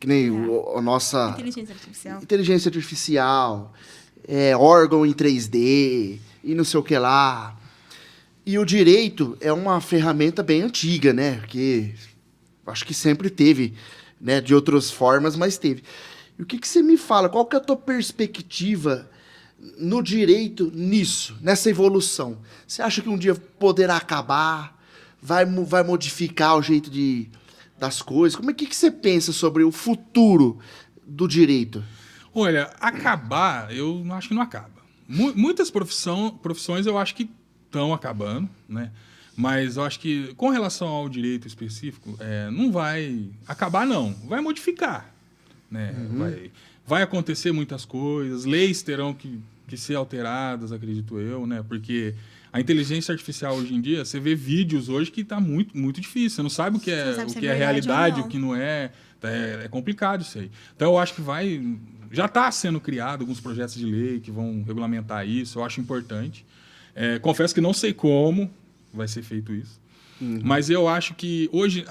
que nem a nossa... Inteligência artificial. Órgão em 3D. E não sei o que lá. E o direito é uma ferramenta bem antiga, né? Porque acho que sempre teve... Né, de outras formas, mas teve. E o que você me fala? Qual que é a tua perspectiva no direito nisso, nessa evolução? Você acha que um dia poderá acabar? Vai modificar o jeito das coisas? Como é que você pensa sobre o futuro do direito? Olha, acabar, eu acho que não acaba. Muitas profissões eu acho que estão acabando, né? Mas eu acho que, com relação ao direito específico, não vai acabar, não. Vai modificar. Né? Vai acontecer muitas coisas, leis terão que ser alteradas, acredito eu, né? Porque a inteligência artificial hoje em dia, você vê vídeos hoje que está muito, muito difícil. Você não sabe o que é realidade, o que não é. É complicado isso aí. Então, eu acho que já está sendo criado alguns projetos de lei que vão regulamentar isso. Eu acho importante. Confesso que não sei como vai ser feito isso. Mas eu acho que hoje,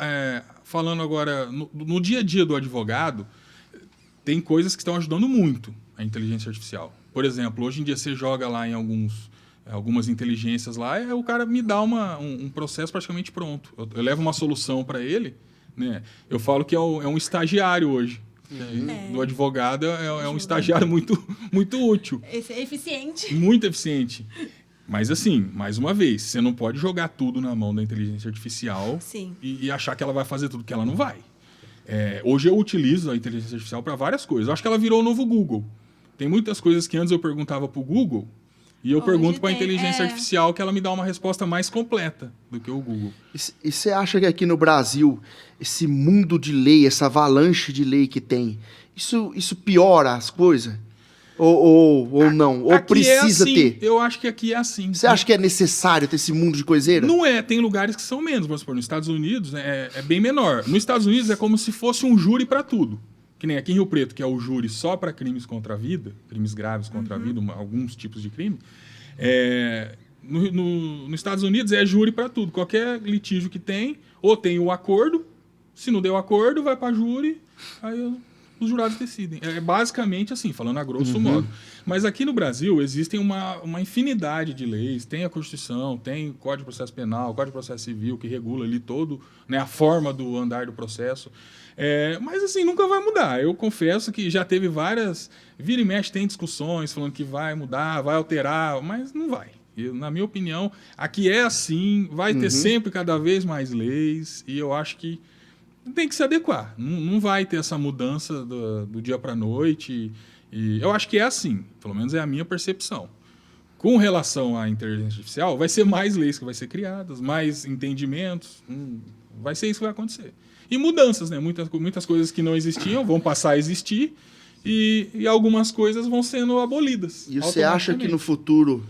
falando agora no dia a dia do advogado, tem coisas que estão ajudando muito a inteligência artificial. Por exemplo, hoje em dia você joga lá em algumas inteligências lá, o cara me dá um processo praticamente pronto. Eu levo uma solução para ele, né? Eu falo que é um estagiário hoje. Do advogado é um estagiário muito, muito útil. Esse é eficiente. Muito eficiente. Mas assim, mais uma vez, você não pode jogar tudo na mão da inteligência artificial e achar que ela vai fazer tudo, que ela não vai. Hoje eu utilizo a inteligência artificial para várias coisas. Eu acho que ela virou o novo Google. Tem muitas coisas que antes eu perguntava para o Google E eu Hoje pergunto para a tem, inteligência artificial que ela me dá uma resposta mais completa do que o Google. E você acha que aqui no Brasil, esse mundo de lei, essa avalanche de lei que tem, isso piora as coisas? Ou não? Ou Aqui precisa assim, ter? Eu acho que aqui é assim. Você acha que é necessário ter esse mundo de coiseira? Não é, tem lugares que são menos. Vamos supor, nos Estados Unidos é bem menor. Nos Estados Unidos é como se fosse um júri para tudo. Que nem aqui em Rio Preto, que é o júri só para crimes contra a vida, crimes graves contra a vida, alguns tipos de crime. Nos Estados Unidos é júri para tudo. Qualquer litígio que tem, ou tem o acordo, se não deu acordo, vai para júri, aí os jurados decidem. É basicamente assim, falando a grosso modo. Mas aqui no Brasil existem uma infinidade de leis. Tem a Constituição, tem o Código de Processo Penal, o Código de Processo Civil, que regula ali todo, né, a forma do andar do processo. Mas assim, nunca vai mudar. Eu confesso que já teve várias... Vira e mexe, tem discussões falando que vai mudar, vai alterar, mas não vai. Na minha opinião, aqui é assim, vai ter sempre cada vez mais leis, e eu acho que tem que se adequar. Não vai ter essa mudança do dia para a noite. E eu acho que é assim, pelo menos é a minha percepção. Com relação à inteligência artificial, vai ser mais leis que vai ser criadas, mais entendimentos, vai ser isso que vai acontecer. E mudanças, né? Muitas coisas que não existiam vão passar a existir e algumas coisas vão sendo abolidas. E você acha que no futuro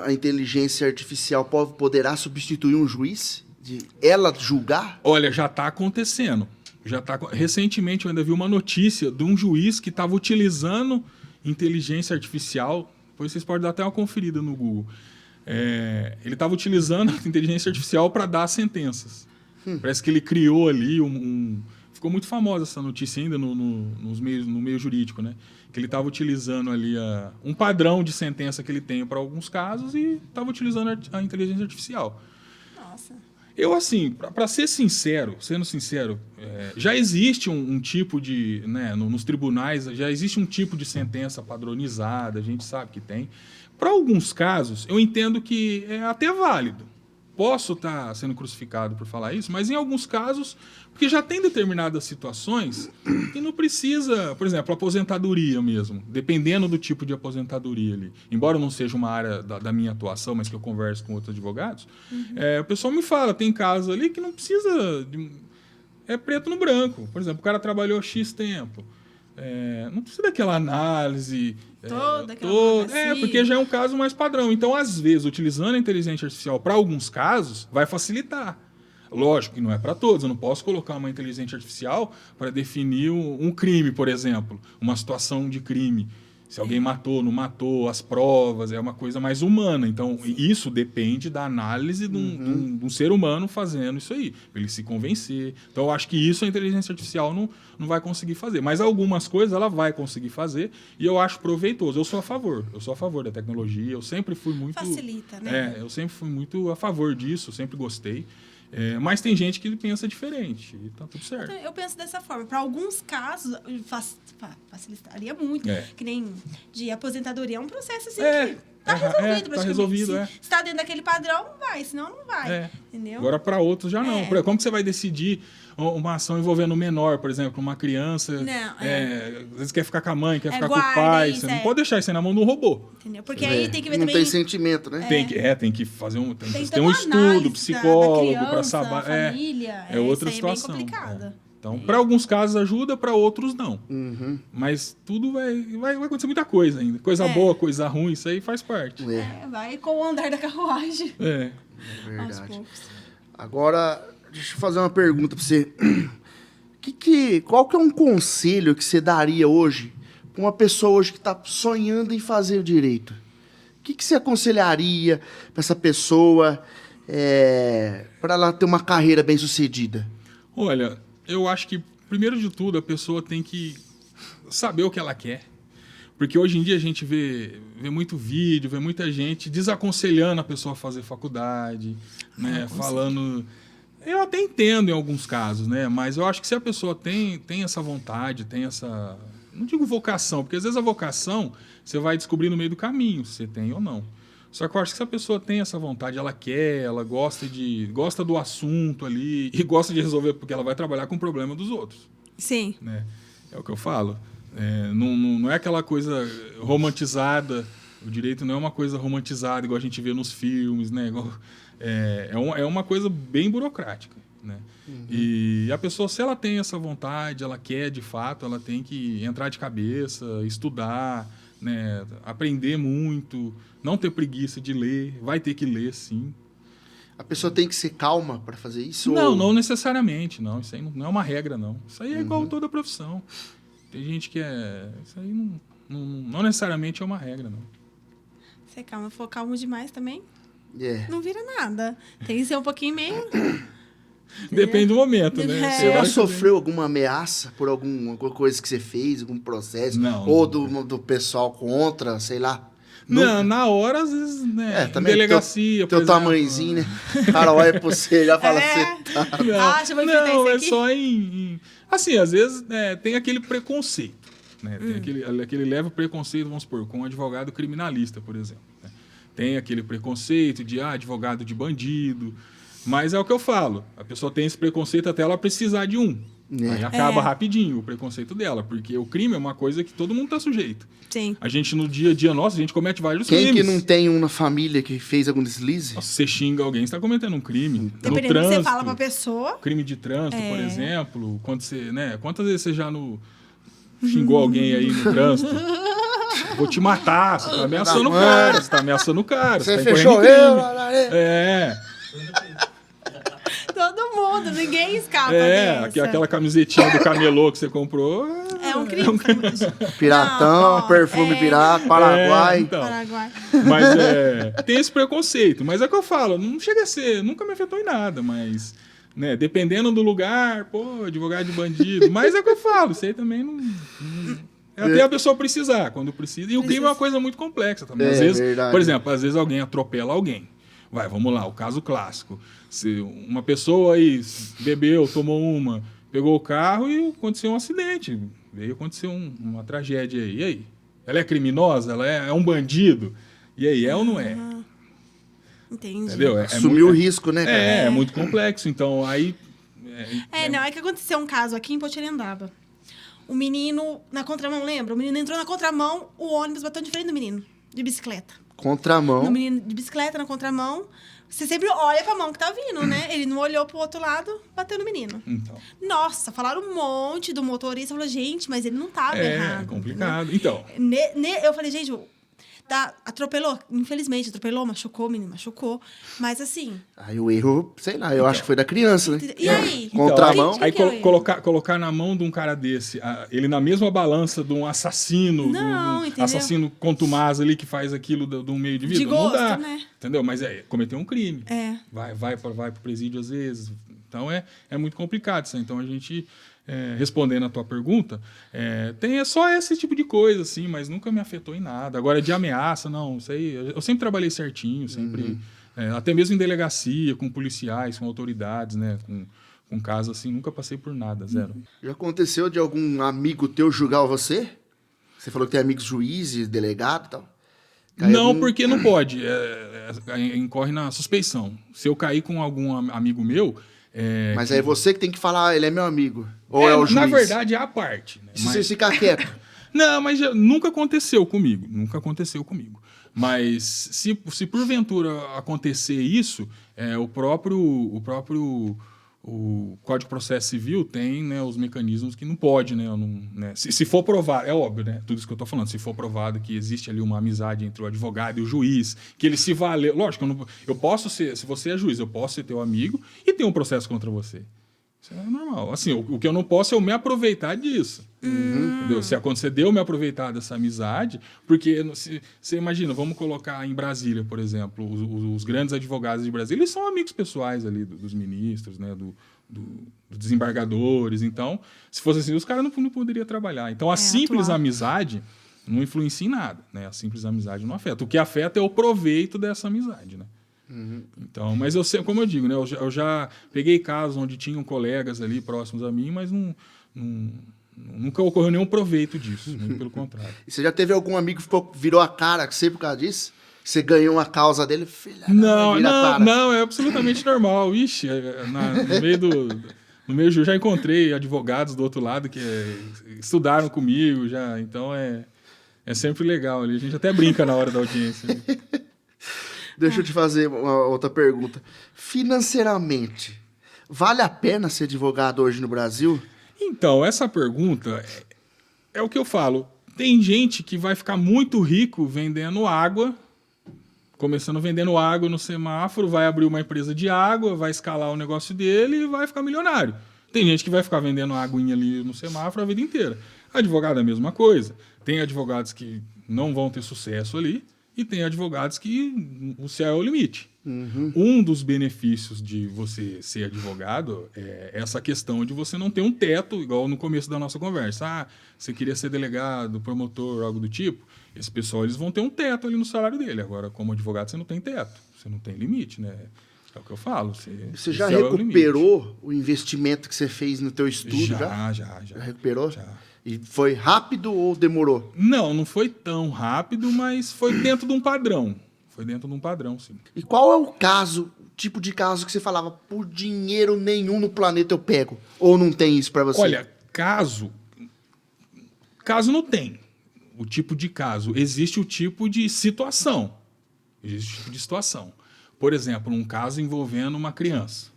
a inteligência artificial poderá substituir um juiz? De ela julgar? Olha, já está acontecendo. Recentemente eu ainda vi uma notícia de um juiz que estava utilizando inteligência artificial. Depois vocês podem dar até uma conferida no Google. Ele estava utilizando a inteligência artificial para dar sentenças. Parece que ele criou ali ficou muito famosa essa notícia ainda no meio jurídico, né? Que ele estava utilizando ali um padrão de sentença que ele tem para alguns casos e estava utilizando a inteligência artificial. Nossa. Eu, assim, para ser sincero, já existe um tipo de... Né, nos tribunais, já existe um tipo de sentença padronizada, a gente sabe que tem. Para alguns casos, eu entendo que é até válido. Posso estar sendo crucificado por falar isso, mas em alguns casos, porque já tem determinadas situações que não precisa, por exemplo, aposentadoria mesmo, dependendo do tipo de aposentadoria ali. Embora não seja uma área da minha atuação, mas que eu converso com outros advogados, o pessoal me fala, tem casos ali que não precisa... É preto no branco. Por exemplo, o cara trabalhou X tempo. Não precisa daquela análise... porque já é um caso mais padrão. Então, às vezes, utilizando a inteligência artificial para alguns casos, vai facilitar. Lógico que não é para todos. Eu não posso colocar uma inteligência artificial para definir um crime, por exemplo. Uma situação de crime. Se alguém matou, não matou, as provas, é uma coisa mais humana. Então, isso depende da análise de um ser humano fazendo isso aí, para ele se convencer. Então, eu acho que isso a inteligência artificial não vai conseguir fazer. Mas algumas coisas ela vai conseguir fazer e eu acho proveitoso. Eu sou a favor da tecnologia. Eu sempre fui muito... Facilita, né? Eu sempre fui muito a favor disso, sempre gostei. Mas tem gente que pensa diferente e tá tudo certo. Eu penso dessa forma. Para alguns casos, facilitaria muito. Que nem de aposentadoria. É um processo assim que tá resolvido praticamente. Resolvido, se está dentro daquele padrão, vai. Senão, não vai. Entendeu? Agora, para outros, já não. Como que você vai decidir uma ação envolvendo um menor, por exemplo, uma criança? Às vezes quer ficar com a mãe, quer ficar com o pai. Você não pode deixar isso aí na mão de um robô. Entendeu? Porque aí tem que ver não também... Não tem sentimento, né? Tem que fazer tem que ter um estudo, psicólogo, para saber. Família. É outra situação. É bem complicada. Então, para alguns casos ajuda, para outros não. Mas tudo vai acontecer muita coisa ainda. Coisa boa, coisa ruim, isso aí faz parte. Vai com o andar da carruagem. É verdade. Agora, deixa eu fazer uma pergunta para você. Qual que é um conselho que você daria hoje para uma pessoa hoje que está sonhando em fazer o direito? O que você aconselharia para essa pessoa para ela ter uma carreira bem sucedida? Olha, eu acho que, primeiro de tudo, a pessoa tem que saber o que ela quer. Porque hoje em dia a gente vê muito vídeo, vê muita gente desaconselhando a pessoa a fazer faculdade, né? Falando... Eu até entendo em alguns casos, né? Mas eu acho que se a pessoa tem essa vontade, tem essa... Não digo vocação, porque às vezes a vocação você vai descobrir no meio do caminho, se você tem ou não. Só que eu acho que se a pessoa tem essa vontade, ela quer, ela gosta do assunto ali e gosta de resolver, porque ela vai trabalhar com o problema dos outros. Sim. Né? É o que eu falo. Não é aquela coisa romantizada O direito não é uma coisa romantizada, igual a gente vê nos filmes, né? É uma coisa bem burocrática, né? E a pessoa, se ela tem essa vontade, ela quer de fato, ela tem que entrar de cabeça, estudar, né? Aprender muito, não ter preguiça de ler, vai ter que ler, sim. A pessoa tem que ser calma para fazer isso? Não necessariamente, não. Isso aí não é uma regra, não. Isso aí é igual toda profissão. Tem gente que isso aí não necessariamente é uma regra, não. Ser calmo, for calmo demais também, Yeah. não vira nada. Tem que ser um pouquinho meio... Depende do momento, né? Você já sofreu alguma ameaça por alguma coisa que você fez, algum processo? Não. Ou do pessoal contra, sei lá? Não, na hora, às vezes, né? Também em delegacia, teu tamanhozinho, né? O cara olha pra você e já fala assim. Não, é só assim, às vezes tem aquele preconceito, né? Tem aquele leve preconceito, vamos supor, com um advogado criminalista, por exemplo. Né? Tem aquele preconceito de advogado de bandido, mas é o que eu falo, a pessoa tem esse preconceito até ela precisar de um. Aí acaba rapidinho o preconceito dela, porque o crime é uma coisa que todo mundo está sujeito. Sim. A gente, no dia a dia nosso, a gente comete vários crimes. Quem que não tem um na família que fez algum deslize? Nossa, você xinga alguém, você está cometendo um crime. Dependendo no trânsito, do que você fala pra pessoa. Crime de trânsito, por exemplo. Quando você, quantas vezes você já xingou alguém aí no trânsito? Vou te matar, você tá ameaçando o cara, você tá ameaçando o cara. Você tá fechou Todo mundo, ninguém escapa dessa. Aquela camisetinha do camelô que você comprou. É um crime. Piratão, perfume pirata, Paraguai. Então. Paraguai. Mas tem esse preconceito. Mas é o que eu falo, não chega a ser, nunca me afetou em nada, mas... Né, dependendo do lugar, advogado de bandido. Mas é o que eu falo, isso aí também não até a pessoa precisar, quando precisa. E o crime é uma coisa muito complexa também. Às vezes, verdade. Por exemplo, às vezes alguém atropela alguém. Vamos lá, o caso clássico. Se uma pessoa aí bebeu, tomou pegou o carro e aconteceu um acidente. Veio acontecer uma tragédia aí. E aí? Ela é criminosa? Ela é um bandido? E aí, é ou não é? Entendi. Entendeu? Assumiu o risco, né, cara? É muito complexo. Então, aí... É que aconteceu um caso aqui em Potirendaba. O menino na contramão, lembra? O menino entrou na contramão, o ônibus bateu de frente do menino, de bicicleta. Contramão. No menino de bicicleta, na contramão. Você sempre olha pra mão que tá vindo, né? Ele não olhou pro outro lado, bateu no menino. Então. Nossa, falaram um monte do motorista. Falou, gente, mas ele não tava errado. É complicado. Né? Então. Eu falei, gente... atropelou, infelizmente, machucou, o menino machucou. Mas assim... Aí o erro, sei lá, eu acho que foi da criança, né? E aí? Contramão. Aí colocar na mão de um cara desse, ele na mesma balança de um assassino, entendeu? Assassino contumaz ali que faz aquilo de um meio de vida. De gosto, não dá, né? Entendeu? Mas cometeu um crime. Vai pro presídio às vezes. Então é muito complicado isso. Então a gente... respondendo a tua pergunta, tem só esse tipo de coisa, assim, mas nunca me afetou em nada. Agora, de ameaça, não, isso aí, eu sempre trabalhei certinho, sempre, até mesmo em delegacia, com policiais, com autoridades, né, com casos assim, nunca passei por nada, zero. Já aconteceu de algum amigo teu julgar você? Você falou que tem amigos juízes, delegado e tal? Não, porque não pode, incorre na suspeição. Se eu cair com algum amigo meu... Mas é você que tem que falar, ele é meu amigo. Ou é o juiz? Na verdade, é a parte. Né? Se você ficar quieto. Não, mas nunca aconteceu comigo. Mas se porventura acontecer isso, o próprio Código de Processo Civil tem, né, os mecanismos que não pode, né? Se for provado, é óbvio, né? Tudo isso que eu estou falando, se for provado que existe ali uma amizade entre o advogado e o juiz, que ele se valeu. Lógico, eu posso ser, se você é juiz, eu posso ser teu amigo e ter um processo contra você. Isso é normal. Assim, o que eu não posso é eu me aproveitar disso. Entendeu? Se acontecer de eu me aproveitar dessa amizade, porque você imagina, vamos colocar em Brasília, por exemplo, os grandes advogados de Brasília, eles são amigos pessoais ali dos ministros, né, dos desembargadores. Então, se fosse assim, os caras não poderiam trabalhar. Então, a simples amizade não influencia em nada, né? A simples amizade não afeta. O que afeta é o proveito dessa amizade, né? Então, mas como eu digo, né, eu já peguei casos onde tinham colegas ali próximos a mim, mas nunca ocorreu nenhum proveito disso, muito pelo contrário. E você já teve algum amigo que virou a cara sempre por causa disso? Você ganhou uma causa dele? Filha, não, é absolutamente normal. Ixi, no meio eu já encontrei advogados do outro lado que estudaram comigo, já, então É sempre legal ali. A gente até brinca na hora da audiência. Deixa eu te fazer uma outra pergunta. Financeiramente, vale a pena ser advogado hoje no Brasil? Então, essa pergunta é o que eu falo. Tem gente que vai ficar muito rico vendendo água, começando vendendo água no semáforo, vai abrir uma empresa de água, vai escalar o negócio dele e vai ficar milionário. Tem gente que vai ficar vendendo aguinha ali no semáforo a vida inteira. Advogado é a mesma coisa. Tem advogados que não vão ter sucesso ali e tem advogados que o céu é o limite. Um dos benefícios de você ser advogado é essa questão de você não ter um teto, igual no começo da nossa conversa. Ah, você queria ser delegado, promotor, algo do tipo. Esse pessoal, eles vão ter um teto ali no salário dele. Agora, como advogado, você não tem teto. Você não tem limite, né? É o que eu falo. Você já recuperou o investimento que você fez no teu estudo? Já. Já recuperou? Já. E foi rápido ou demorou? Não foi tão rápido, mas foi dentro de um padrão. Foi dentro de um padrão, sim. E qual é o caso, tipo de caso que você falava, por dinheiro nenhum no planeta eu pego? Ou não tem isso pra você? Olha, caso não tem o tipo de caso. Existe o tipo de situação. Existe o tipo de situação. Por exemplo, um caso envolvendo uma criança.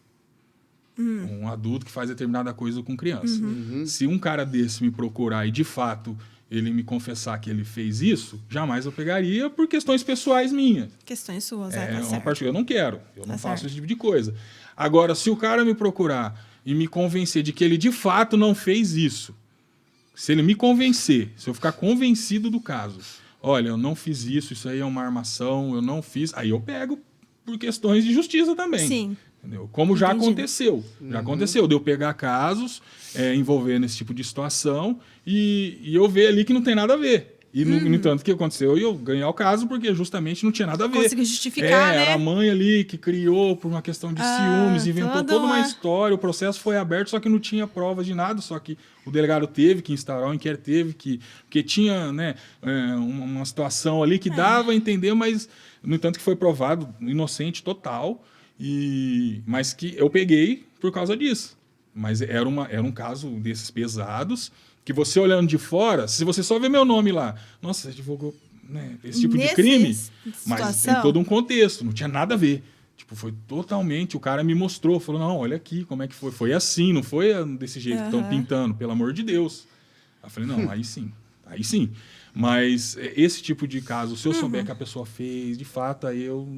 Um adulto que faz determinada coisa com criança. Se um cara desse me procurar e, de fato, ele me confessar que ele fez isso, jamais eu pegaria por questões pessoais minhas. Questões suas, tá Uma certo. parte que eu não quero. Eu Tá não faço certo. esse tipo de coisa. Agora, se o cara me procurar e me convencer de que ele, de fato, não fez isso, se ele me convencer, se eu ficar convencido do caso, olha, eu não fiz isso aí é uma armação, eu não fiz, aí eu pego por questões de justiça também. Sim. Entendeu? Como já Entendi. aconteceu. Já aconteceu de eu pegar casos envolvendo esse tipo de situação e eu ver ali que não tem nada a ver. E, no entanto, o que aconteceu? Eu ganhar o caso porque justamente não tinha nada a ver. Conseguiu justificar, né? Era a mãe ali que criou por uma questão de ciúmes, inventou toda uma história, o processo foi aberto, só que não tinha provas de nada, só que o delegado teve que instaurar o inquérito, porque tinha, né, uma situação ali que dava a entender, mas, no entanto, que foi provado inocente total, mas que eu peguei por causa disso. Mas era um caso desses pesados, que você olhando de fora, se você só vê meu nome lá, nossa, você advogou, né, esse tipo de crime, mas tem todo um contexto, não tinha nada a ver. Tipo, foi totalmente, o cara me mostrou, falou, não, olha aqui como é que foi. Foi assim, não foi desse jeito que estão pintando, pelo amor de Deus. Eu falei, não, aí sim. Mas esse tipo de caso, se eu souber que a pessoa fez, de fato, aí eu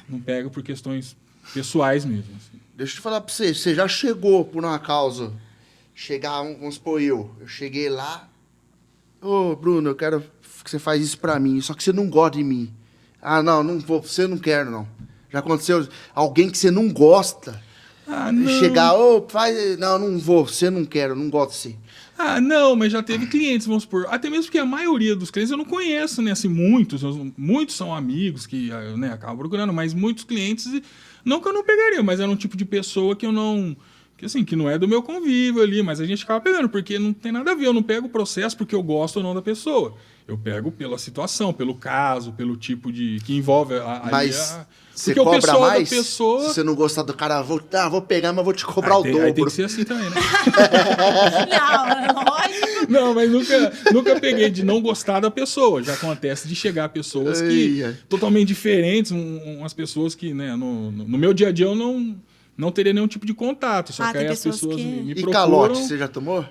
não pego por questões pessoais mesmo. Assim. Deixa eu te falar pra você, você já chegou por uma causa, vamos supor eu cheguei lá, ô Bruno, eu quero que você faz isso pra mim, só que você não gosta de mim. Ah, não vou, você não quer não. Já aconteceu alguém que você não gosta, chegar, não vou, você não quer, eu não gosto de você. Ah, não, mas já teve clientes, vamos supor, até mesmo porque a maioria dos clientes eu não conheço, né, assim, muitos são amigos que, né, acabam procurando, mas muitos clientes, não que eu não pegaria, mas era um tipo de pessoa que eu não, que não é do meu convívio ali, mas a gente acaba pegando, porque não tem nada a ver, eu não pego o processo porque eu gosto ou não da pessoa, eu pego pela situação, pelo caso, pelo tipo de, que envolve você cobra mais? Se você não gostar do cara, vou pegar, mas vou te cobrar o dobro. Aí tem que ser assim também, né? Não, lógico. Não, mas nunca peguei de não gostar da pessoa. Já acontece de chegar pessoas totalmente diferentes, umas pessoas que, né, no meu dia a dia eu não teria nenhum tipo de contato. Só que aí as pessoas me procuram. E calote, você já tomou?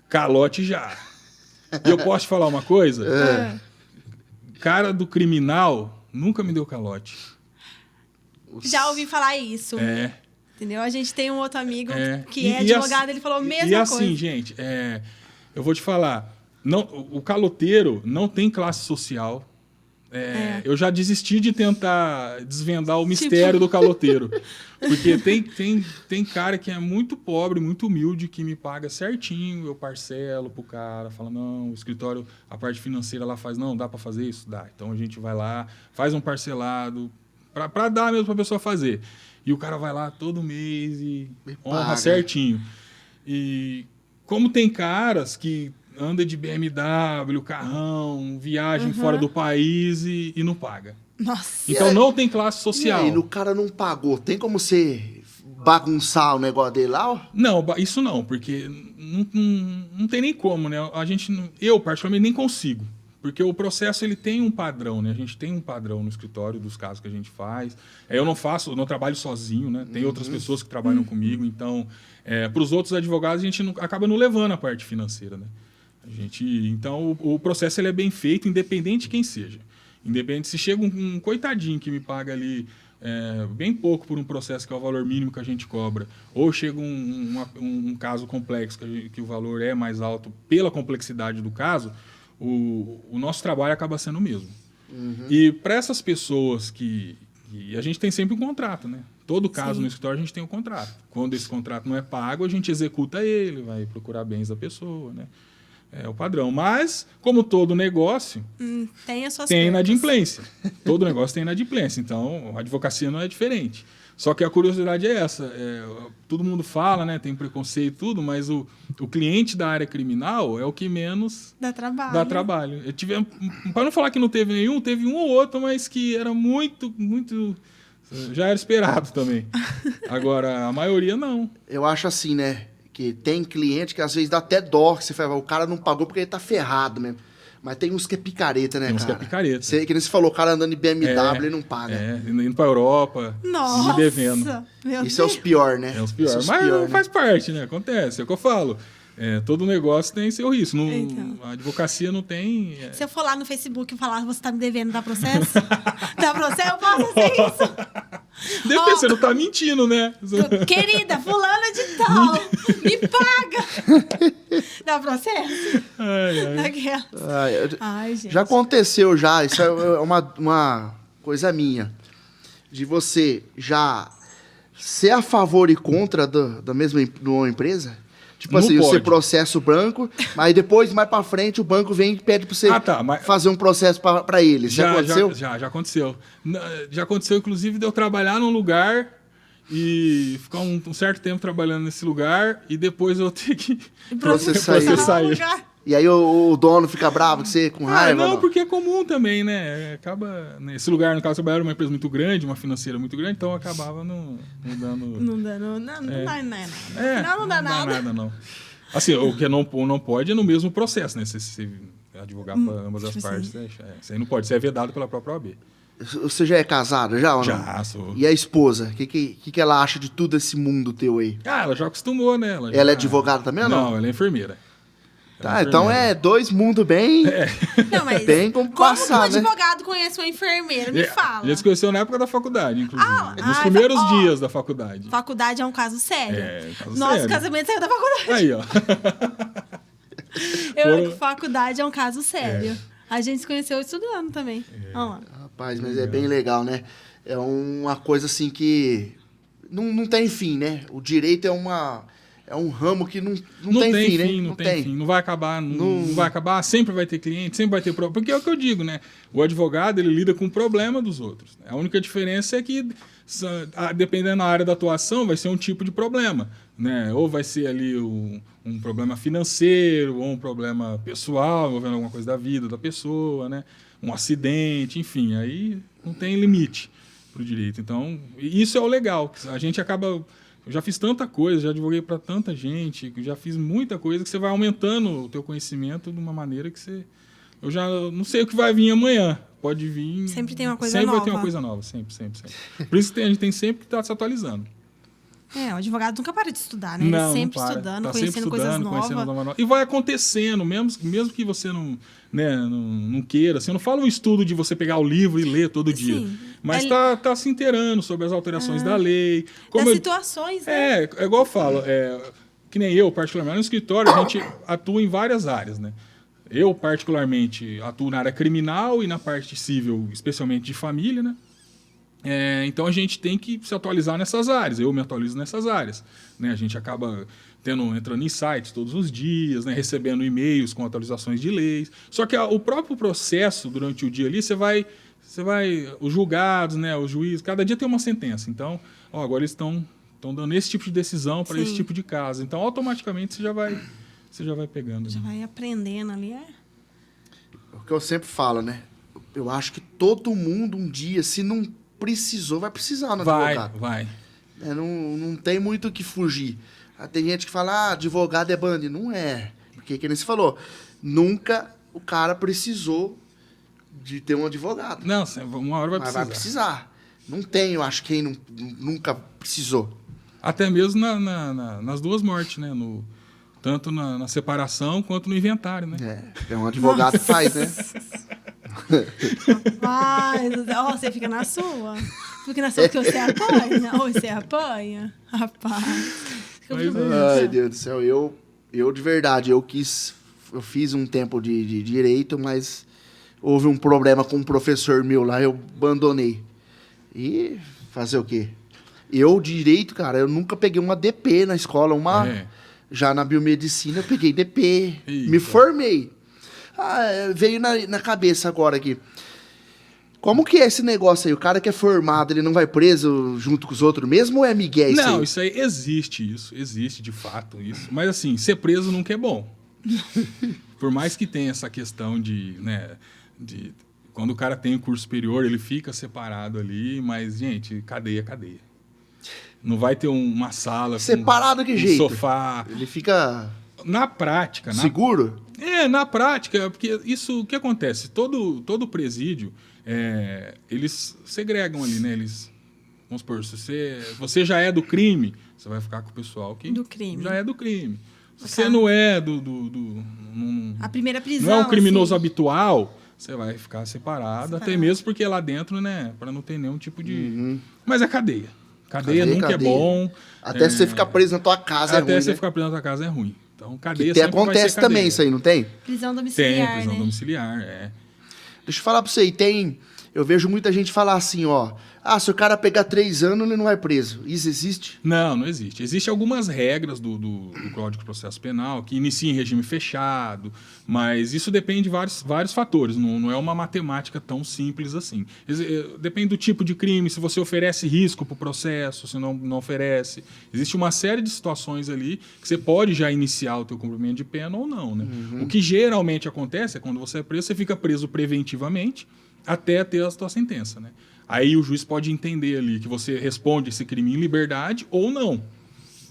Calote já. E eu posso te falar uma coisa? Cara do criminal nunca me deu calote. Já ouvi falar isso. Entendeu? A gente tem um outro amigo que é advogado, ele falou a mesma coisa. E assim, gente, eu vou te falar, o caloteiro não tem classe social. Eu já desisti de tentar desvendar o mistério do caloteiro. Porque tem cara que é muito pobre, muito humilde, que me paga certinho, eu parcelo pro cara, fala, não, o escritório, a parte financeira lá faz, não, dá para fazer isso? Dá. Então a gente vai lá, faz um parcelado, para dar mesmo pra pessoa fazer. E o cara vai lá todo mês e honra certinho. E como tem caras que anda de BMW, carrão, viagem fora do país e não paga. Nossa. Então não tem classe social. E aí, o cara não pagou, tem como você bagunçar o negócio dele lá? Ó? Não, isso não, porque não tem nem como, né? Eu particularmente nem consigo. Porque o processo ele tem um padrão, né? A gente tem um padrão no escritório dos casos que a gente faz. Eu não trabalho sozinho, né? Tem outras pessoas que trabalham comigo. Então, para os outros advogados, a gente acaba não levando a parte financeira, né? Então, o processo ele é bem feito, independente de quem seja. Independente se chega um coitadinho que me paga ali bem pouco por um processo que é o valor mínimo que a gente cobra, ou chega um caso complexo que o valor é mais alto pela complexidade do caso, o nosso trabalho acaba sendo o mesmo. E para essas pessoas que a gente tem sempre um contrato, né? Todo caso no escritório a gente tem um contrato. Quando esse contrato não é pago, a gente executa ele, vai procurar bens da pessoa, né? É o padrão. Mas, como todo negócio, tem inadimplência. Todo negócio tem inadimplência. Então, a advocacia não é diferente. Só que a curiosidade é essa. Todo mundo fala, né? Tem preconceito e tudo, mas o cliente da área criminal é o que menos dá trabalho. Para não falar que não teve nenhum, teve um ou outro, mas que era muito, muito... Já era esperado também. Agora, a maioria não. Eu acho assim, né? Que tem cliente que às vezes dá até dó, que você fala, o cara não pagou porque ele tá ferrado mesmo. Mas tem uns que é picareta, né, cara? Tem uns que é picareta. Que nem você falou, o cara andando de BMW, ele não paga. Indo pra Europa, Nossa, me devendo. Isso é os piores, né? É os piores. Mas faz parte, né? Acontece. É o que eu falo. Todo negócio tem seu risco. A advocacia não tem... Se eu for lá no Facebook e falar, você tá me devendo, dá processo? Dá processo? Eu posso fazer isso? Depende, você não tá mentindo, né? Querida, fulana de tal, me paga. Dá processo? Ai, gente. Já aconteceu já, isso é uma coisa minha, de você já ser a favor e contra da mesma empresa? Tipo assim, você processa o banco, mas depois, mais pra frente, o banco vem e pede pra você fazer um processo pra eles. Já aconteceu? Já aconteceu. Já aconteceu, inclusive, de eu trabalhar num lugar e ficar um certo tempo trabalhando nesse lugar e depois eu ter que processar ele. E aí o dono fica bravo com você, com raiva? Não, porque é comum também, né? Acaba... Nesse lugar, no caso, eu trabalhava numa empresa muito grande, uma financeira muito grande, então acabava não dando... Não dá nada. Não dá nada, não. Assim, o que não pode é no mesmo processo, né? Se advogar para ambas as partes, isso aí não pode, isso é vedado pela própria OAB. Você já é casado, já ou não? Já, sou. E a esposa? O que ela acha de tudo esse mundo teu aí? Ela já acostumou, né? Ela é advogada também ou não? Não, ela é enfermeira. Tá, então dois mundos bem... Não, mas bem como passar, que um advogado conhece uma enfermeira? Me fala. A gente se conheceu na época da faculdade, inclusive. Nos primeiros dias da faculdade. Faculdade é um caso sério. Nosso sério. Casamento saiu da faculdade. Aí, ó. Faculdade é um caso sério. A gente se conheceu estudando também. Vamos lá. Rapaz, mas é bem legal, né? É uma coisa assim que não tem fim, né? O direito é um ramo que não tem fim, né? Não tem fim. Não vai acabar, não vai acabar. Sempre vai ter cliente, sempre vai ter problema. Porque é o que eu digo, né? O advogado, ele lida com o problema dos outros. A única diferença é que, dependendo da área da atuação, vai ser um tipo de problema, né? Ou vai ser ali um problema financeiro, ou um problema pessoal, envolvendo alguma coisa da vida da pessoa, né? Um acidente, enfim. Aí não tem limite para o direito. Então, isso é o legal. A gente acaba... Eu já fiz tanta coisa, já advoguei para tanta gente, já fiz muita coisa que você vai aumentando o teu conhecimento de uma maneira que você... Eu já não sei o que vai vir amanhã. Pode vir... Sempre tem uma coisa nova. Sempre vai ter uma coisa nova, sempre. Por isso que a gente tem sempre que estar se atualizando. O advogado nunca para de estudar, né? Ele sempre estudando, conhecendo coisas novas. E vai acontecendo, mesmo que você não queira. Assim, eu não falo o estudo de você pegar o livro e ler todo dia. Mas tá se inteirando sobre as alterações da lei. Das situações, né? É igual eu falo. Que nem eu, particularmente, no escritório, a gente atua em várias áreas, né? Eu, particularmente, atuo na área criminal e na parte civil, especialmente de família, né? Então a gente tem que se atualizar nessas áreas. Eu me atualizo nessas áreas, né? A gente acaba entrando em sites todos os dias, né? Recebendo e-mails com atualizações de leis. Só que o próprio processo, durante o dia ali, você vai os julgados, né? Os juízes, cada dia tem uma sentença. Então, agora eles estão dando esse tipo de decisão para esse tipo de caso. Então, automaticamente, você já vai pegando. Já vai aprendendo ali, O que eu sempre falo, né? Eu acho que todo mundo um dia, se não precisou, vai precisar no advogado. Vai. Não tem muito o que fugir. Tem gente que fala, advogado é bandido. Não é. Porque, que nem você falou, nunca o cara precisou de ter um advogado. Não, uma hora vai Mas precisar. vai precisar. Não tem, eu acho, quem nunca precisou. Até mesmo nas duas mortes, né? Tanto na separação quanto no inventário, né? É um advogado que faz, né? Rapaz, ó, você fica na sua. Fica na sua porque você apanha. Ou você apanha. Rapaz. Mas Ai, Deus do céu. Eu de verdade, eu fiz um tempo de direito, mas houve um problema com um professor meu lá, eu abandonei. E fazer o quê? Eu, direito, cara, eu nunca peguei uma DP na escola, Já na biomedicina eu peguei DP, me formei. Veio na cabeça agora aqui. Como que é esse negócio aí? O cara que é formado, ele não vai preso junto com os outros mesmo ou é migué isso aí? Não, isso aí existe de fato isso. Mas assim, ser preso nunca é bom. Por mais que tenha essa questão de quando o cara tem o curso superior, ele fica separado ali, mas, gente, cadeia. Não vai ter uma sala separado com que jeito? Sofá. Ele fica... Na prática... Seguro? Na prática, porque isso, o que acontece? Todo presídio, eles segregam ali, né? Vamos supor, se você já é do crime, você vai ficar com o pessoal que do crime. Já é do crime. Se você não é a primeira prisão, não é um criminoso assim. habitual, você vai ficar separado, até mesmo porque lá dentro, né, para não ter nenhum tipo de... Mas é cadeia. Cadeia nunca é bom. Até você ficar preso na tua casa é ruim, Até você né? ficar preso na tua casa é ruim. Então, cadeia que sempre vai ser acontece cadeia. também isso aí, não tem? Prisão domiciliar, Tem, prisão né? domiciliar, Deixa eu falar pra você, eu vejo muita gente falar assim, ó, se o cara pegar 3 anos, ele não vai preso. Isso existe? Não existe. Existem algumas regras do Código de Processo Penal que iniciam em regime fechado, mas isso depende de vários fatores, não é uma matemática tão simples assim. Depende do tipo de crime, se você oferece risco para o processo, se não oferece. Existe uma série de situações ali que você pode já iniciar o teu cumprimento de pena ou não, né? O que geralmente acontece é quando você é preso, você fica preso preventivamente até ter a sua sentença, né? Aí o juiz pode entender ali que você responde esse crime em liberdade ou não.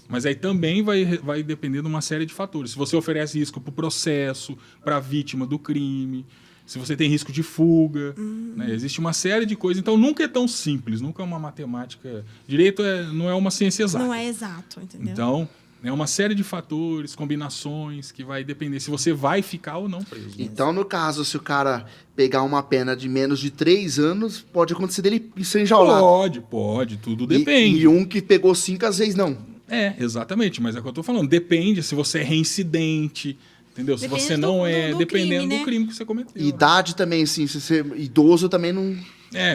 Mas aí também vai depender de uma série de fatores. Se você oferece risco para o processo, para a vítima do crime, se você tem risco de fuga, né? Existe uma série de coisas. Então nunca é tão simples, nunca é uma matemática. Direito não é uma ciência exata. Não é exato, entendeu? Então, é uma série de fatores, combinações, que vai depender se você vai ficar ou não preso. Né? Então, no caso, se o cara pegar uma pena de menos de 3 anos, pode acontecer dele ser enjaulado. Pode, tudo depende. E um que pegou 5, às vezes não. Exatamente, mas é o que eu tô falando. Depende se você é reincidente, entendeu? Se Depende você não é, do dependendo crime, né? do crime que você cometeu. Idade também, assim, se você é idoso também não...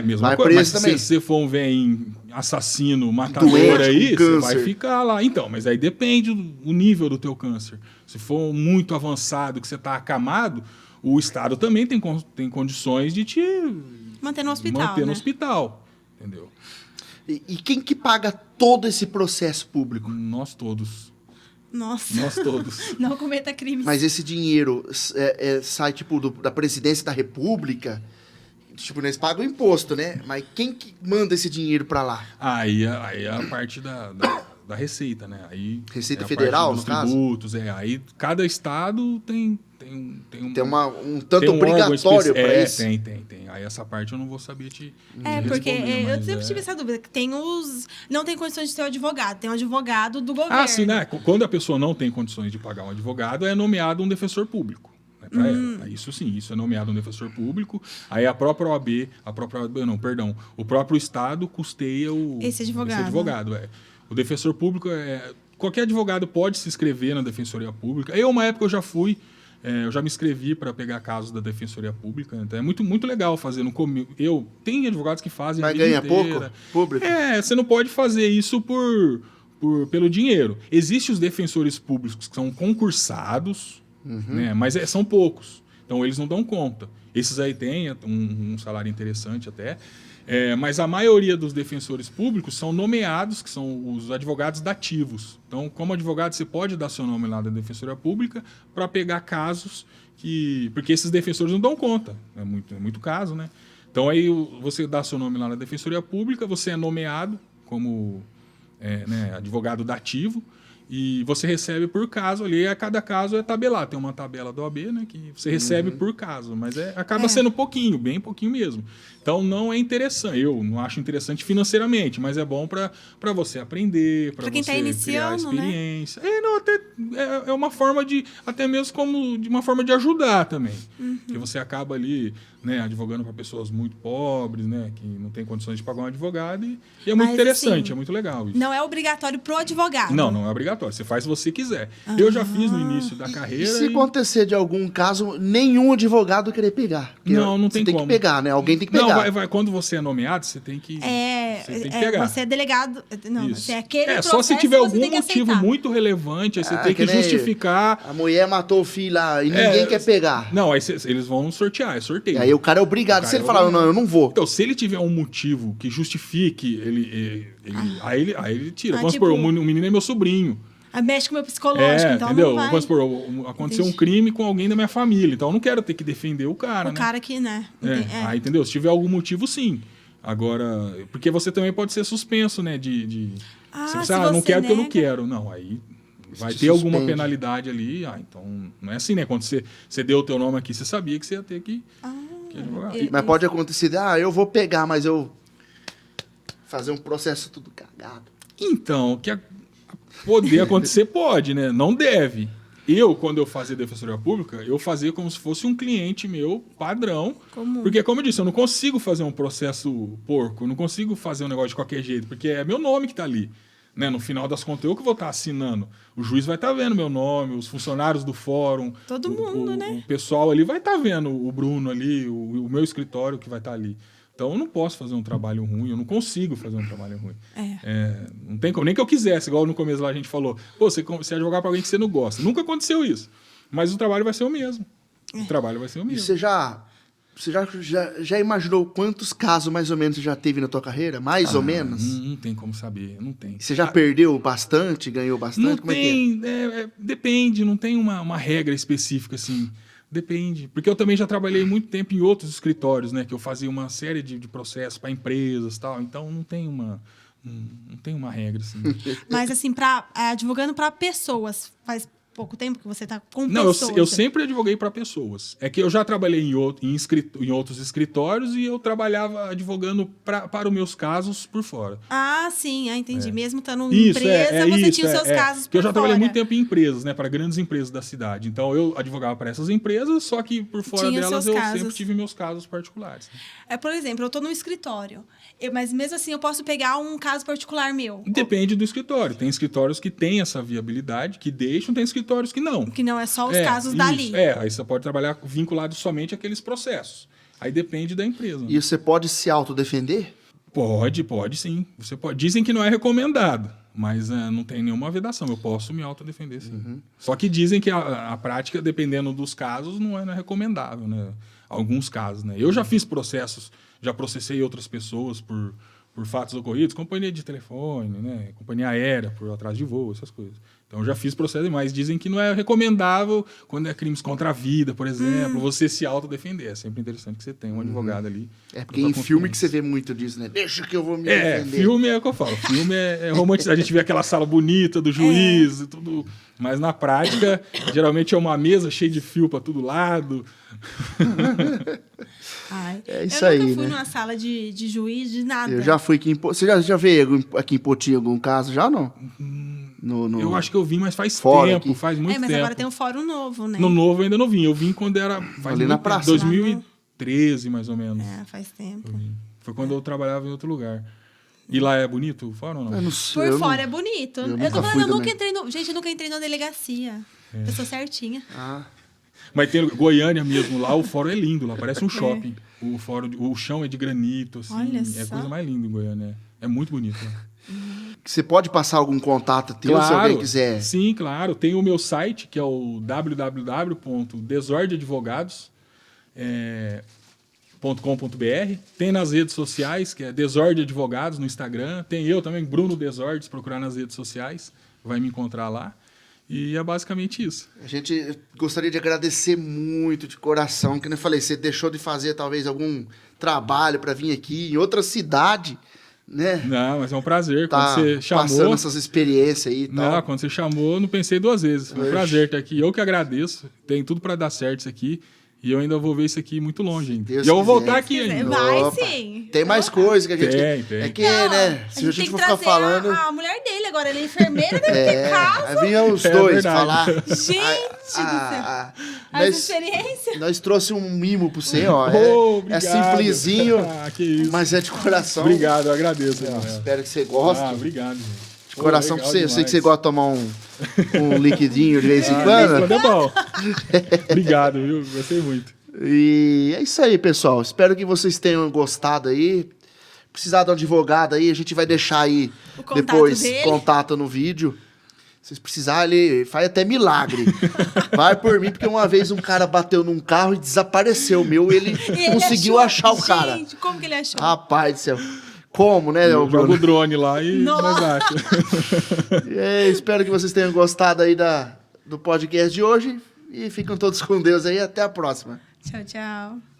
Mesma vai coisa. preso Mas também. se você for um velho assassino, matador Doente, aí, com você vai câncer. ficar lá. Então, mas aí depende do nível do teu câncer. Se for muito avançado, que você tá acamado, o Estado também tem condições de te Manter no hospital, manter no né? hospital, entendeu? E quem que paga todo esse processo público? Nós todos. Nossa. Nós todos. Não cometa crimes. Mas esse dinheiro sai, tipo, da presidência da república? Tipo, eles pagam imposto, né? Mas quem que manda esse dinheiro pra lá? Aí é a parte da Receita, né? Aí Receita é a Federal, parte dos no caso? tributos, Aí cada estado tem um Tanto tem um obrigatório órgão pra isso? Tem. Aí essa parte eu não vou saber te Porque responder, eu mas sempre tive essa dúvida. Que não tem condições de ser um advogado. Tem um advogado do governo. sim, né? Quando a pessoa não tem condições de pagar um advogado, é nomeado um defensor público. Né, pra ela. Isso sim, isso é nomeado um defensor público. Aí a própria OAB, o próprio Estado custeia Esse advogado. O defensor público qualquer advogado pode se inscrever na Defensoria Pública. Uma época eu já fui, eu já me inscrevi para pegar casos da Defensoria Pública. Então é muito legal fazer no começo. Tem advogados que fazem Mas a vida ganha inteira. pouco? Público? Você não pode fazer isso pelo dinheiro. Existem os defensores públicos que são concursados, né? Mas são poucos. Então eles não dão conta. Esses aí têm um salário interessante até. Mas a maioria dos defensores públicos são nomeados, que são os advogados dativos. Então, como advogado, você pode dar seu nome lá da Defensoria Pública para pegar casos porque esses defensores não dão conta. É muito caso, né? Então, aí você dá seu nome lá na Defensoria Pública, você é nomeado como advogado dativo, E você recebe por caso ali, a cada caso é tabelado. Tem uma tabela do OAB, né, que você recebe por caso, mas acaba sendo pouquinho, bem pouquinho mesmo. Então não é interessante, eu não acho interessante financeiramente, mas é bom para você aprender, para quem você tá criar iniciando, experiência. Né? É uma forma de, até mesmo como de uma forma de ajudar também. Que você acaba ali, né, advogando para pessoas muito pobres, né, que não tem condições de pagar um advogado e é muito interessante, assim, é muito legal isso. Não é obrigatório pro advogado. Não é obrigatório. Você faz se você quiser. Eu já fiz no início da carreira. E se acontecer de algum caso, nenhum advogado querer pegar? Não tem como. Você tem que pegar, né? Alguém tem que pegar. Não, quando você é nomeado, você tem que pegar. Você é delegado. Não, isso. você é aquele processo, só se tiver algum motivo aceitar. muito relevante, aí você tem que justificar. A mulher matou o filho lá e ninguém quer pegar. Não, aí eles vão sortear, é sorteio. E aí o cara é obrigado. Se ele falar, não, eu não vou. Então, se ele tiver um motivo que justifique, aí ele tira. Vamos tipo, supor, o menino é meu sobrinho. Mexe com o meu psicológico, então entendeu? não vai. Vamos supor, aconteceu um crime com alguém da minha família, então eu não quero ter que defender o cara, O cara que, né? Aí, entendeu? Se tiver algum motivo, sim. Agora, porque você também pode ser suspenso, né? Se você não quero porque eu não quero. Não, aí vai ter alguma penalidade ali. Então, não é assim, né? Quando você deu o teu nome aqui, você sabia que você ia ter que advogar. Mas pode acontecer, eu vou pegar, mas eu fazer um processo tudo cagado. Então, o que poder acontecer pode, né? Não deve. Quando eu fazia defensoria pública, eu fazia como se fosse um cliente meu, padrão. Comum. Porque, como eu disse, eu não consigo fazer um processo porco, eu não consigo fazer um negócio de qualquer jeito, porque é meu nome que está ali. Né? No final das contas, eu que vou estar assinando. O juiz vai estar vendo meu nome, os funcionários do fórum. Todo mundo, né? O pessoal ali vai estar vendo o Bruno ali, o meu escritório que vai estar ali. Então, eu não posso fazer um trabalho ruim, eu não consigo fazer um trabalho ruim. Não tem como, nem que eu quisesse, igual no começo lá a gente falou. Pô, você advogar para alguém que você não gosta. Nunca aconteceu isso. Mas o trabalho vai ser o mesmo. O trabalho vai ser o mesmo. E você já imaginou quantos casos mais ou menos você já teve na tua carreira? Mais ou menos? Não tem como saber, não tem. Você já perdeu bastante, ganhou bastante? Não como tem, é que é? Depende, não tem uma regra específica assim. Depende. Porque eu também já trabalhei muito tempo em outros escritórios, né? Que eu fazia uma série de processos para empresas e tal. Então, não tem uma regra, assim. Mas, assim, advogando para pessoas, faz pouco tempo que você está com Não, pessoas? eu sempre advoguei para pessoas. É que eu já trabalhei em outros escritórios e eu trabalhava advogando para os meus casos por fora. Ah, sim, entendi. Mesmo estando em empresa, você tinha os seus casos por fora. Eu já trabalhei fora. muito tempo em empresas, né? Para grandes empresas da cidade. Então, eu advogava para essas empresas, só que por fora delas eu sempre tive meus casos particulares. Por exemplo, eu estou no escritório, mas mesmo assim eu posso pegar um caso particular meu? Depende do escritório. Tem escritórios que têm essa viabilidade, que deixam, tem escritórios que não. Que não é só os casos dali. Aí você pode trabalhar vinculado somente àqueles processos. Aí depende da empresa. E você pode se autodefender? Pode sim. Você pode. Dizem que não é recomendado, mas não tem nenhuma vedação. Eu posso me autodefender, sim. Uhum. Só que dizem que a prática, dependendo dos casos, não é recomendável, né? Alguns casos, né? Eu já fiz processos, já processei outras pessoas por fatos ocorridos, companhia de telefone, né? Companhia aérea, por atraso de voo, essas coisas. Então, eu já fiz processos, mas dizem que não é recomendável quando é crimes contra a vida, por exemplo, você se autodefender. É sempre interessante que você tenha um advogado ali. Porque em filme que você vê muito disso, né? Deixa que eu vou me defender. Filme é o que eu falo. Filme é romantizar. A gente vê aquela sala bonita do juiz e tudo. Mas na prática, geralmente é uma mesa cheia de fio para todo lado. É isso aí, eu nunca fui né? numa sala de juiz, de nada. Eu já fui aqui em Você já veio aqui em Poti algum caso já, não? Eu acho que eu vim, mas faz Fora tempo, aqui. faz muito tempo. Mas agora tem um fórum novo, né? No novo eu ainda não vim. Eu vim quando era... Ali na praça. 2013, mais ou menos. Faz tempo. Foi quando eu trabalhava em outro lugar. E lá é bonito o fórum ou não? Eu não sei, Por fora é bonito. Eu nunca tô fui falando, também. Gente, eu nunca entrei na delegacia. Eu sou certinha. Mas tem Goiânia mesmo, lá o fórum é lindo, lá parece um shopping. O chão é de granito, assim. Olha é a só. coisa mais linda em Goiânia. É muito bonito. Né? Você pode passar algum contato teu, se alguém quiser? Sim, claro. Tem o meu site, que é o www.desordeadvogados.com.br. Tem nas redes sociais, que é Desorde Advogados no Instagram. Tem eu também, Bruno Desorde, se procurar nas redes sociais, vai me encontrar lá. E é basicamente isso. A gente gostaria de agradecer muito de coração, que nem eu falei, você deixou de fazer talvez algum trabalho para vir aqui em outra cidade, né? Não, mas é um prazer. Tá Quando você chamou... passando essas experiências aí e tal. Não, quando você chamou, eu não pensei duas vezes. Foi um prazer estar aqui. Eu que agradeço. Tem tudo para dar certo isso aqui. E eu ainda vou ver isso aqui muito longe ainda. Deus E eu vou quiser. voltar aqui ainda. Vai Opa, sim. Tem mais coisa que a gente... Tem. É que, Não, né? Se a gente tem for que ficar trazer falando... a mulher dele agora. Ele é enfermeira, deve ter casa. Aí vinha os É dois verdade. falar. Gente do céu. As As experiências. Nós trouxe um mimo pra você, ó. Oh, É obrigado. simplesinho, Ah, que isso. mas é de coração. Obrigado, eu agradeço. Ó, Rafael. espero que você goste. Obrigado, gente. De coração pra legal você. Eu sei que demais. você gosta de tomar um liquidinho de vez em quando. Quando é bom. Obrigado, viu? Gostei muito. E é isso aí, pessoal. Espero que vocês tenham gostado aí. Precisar de um advogado aí, a gente vai deixar aí O contato depois dele. contato no vídeo. Se vocês precisarem, ele faz até milagre. Vai por mim, porque uma vez um cara bateu num carro e desapareceu o meu e ele E ele conseguiu achar o cara. Gente, como que ele achou? Rapaz do céu. Como, né, Eu o jogo o Bruno? drone lá e Nossa. nós achamos. Espero que vocês tenham gostado aí do podcast de hoje. E fiquem todos com Deus aí. Até a próxima. Tchau, tchau.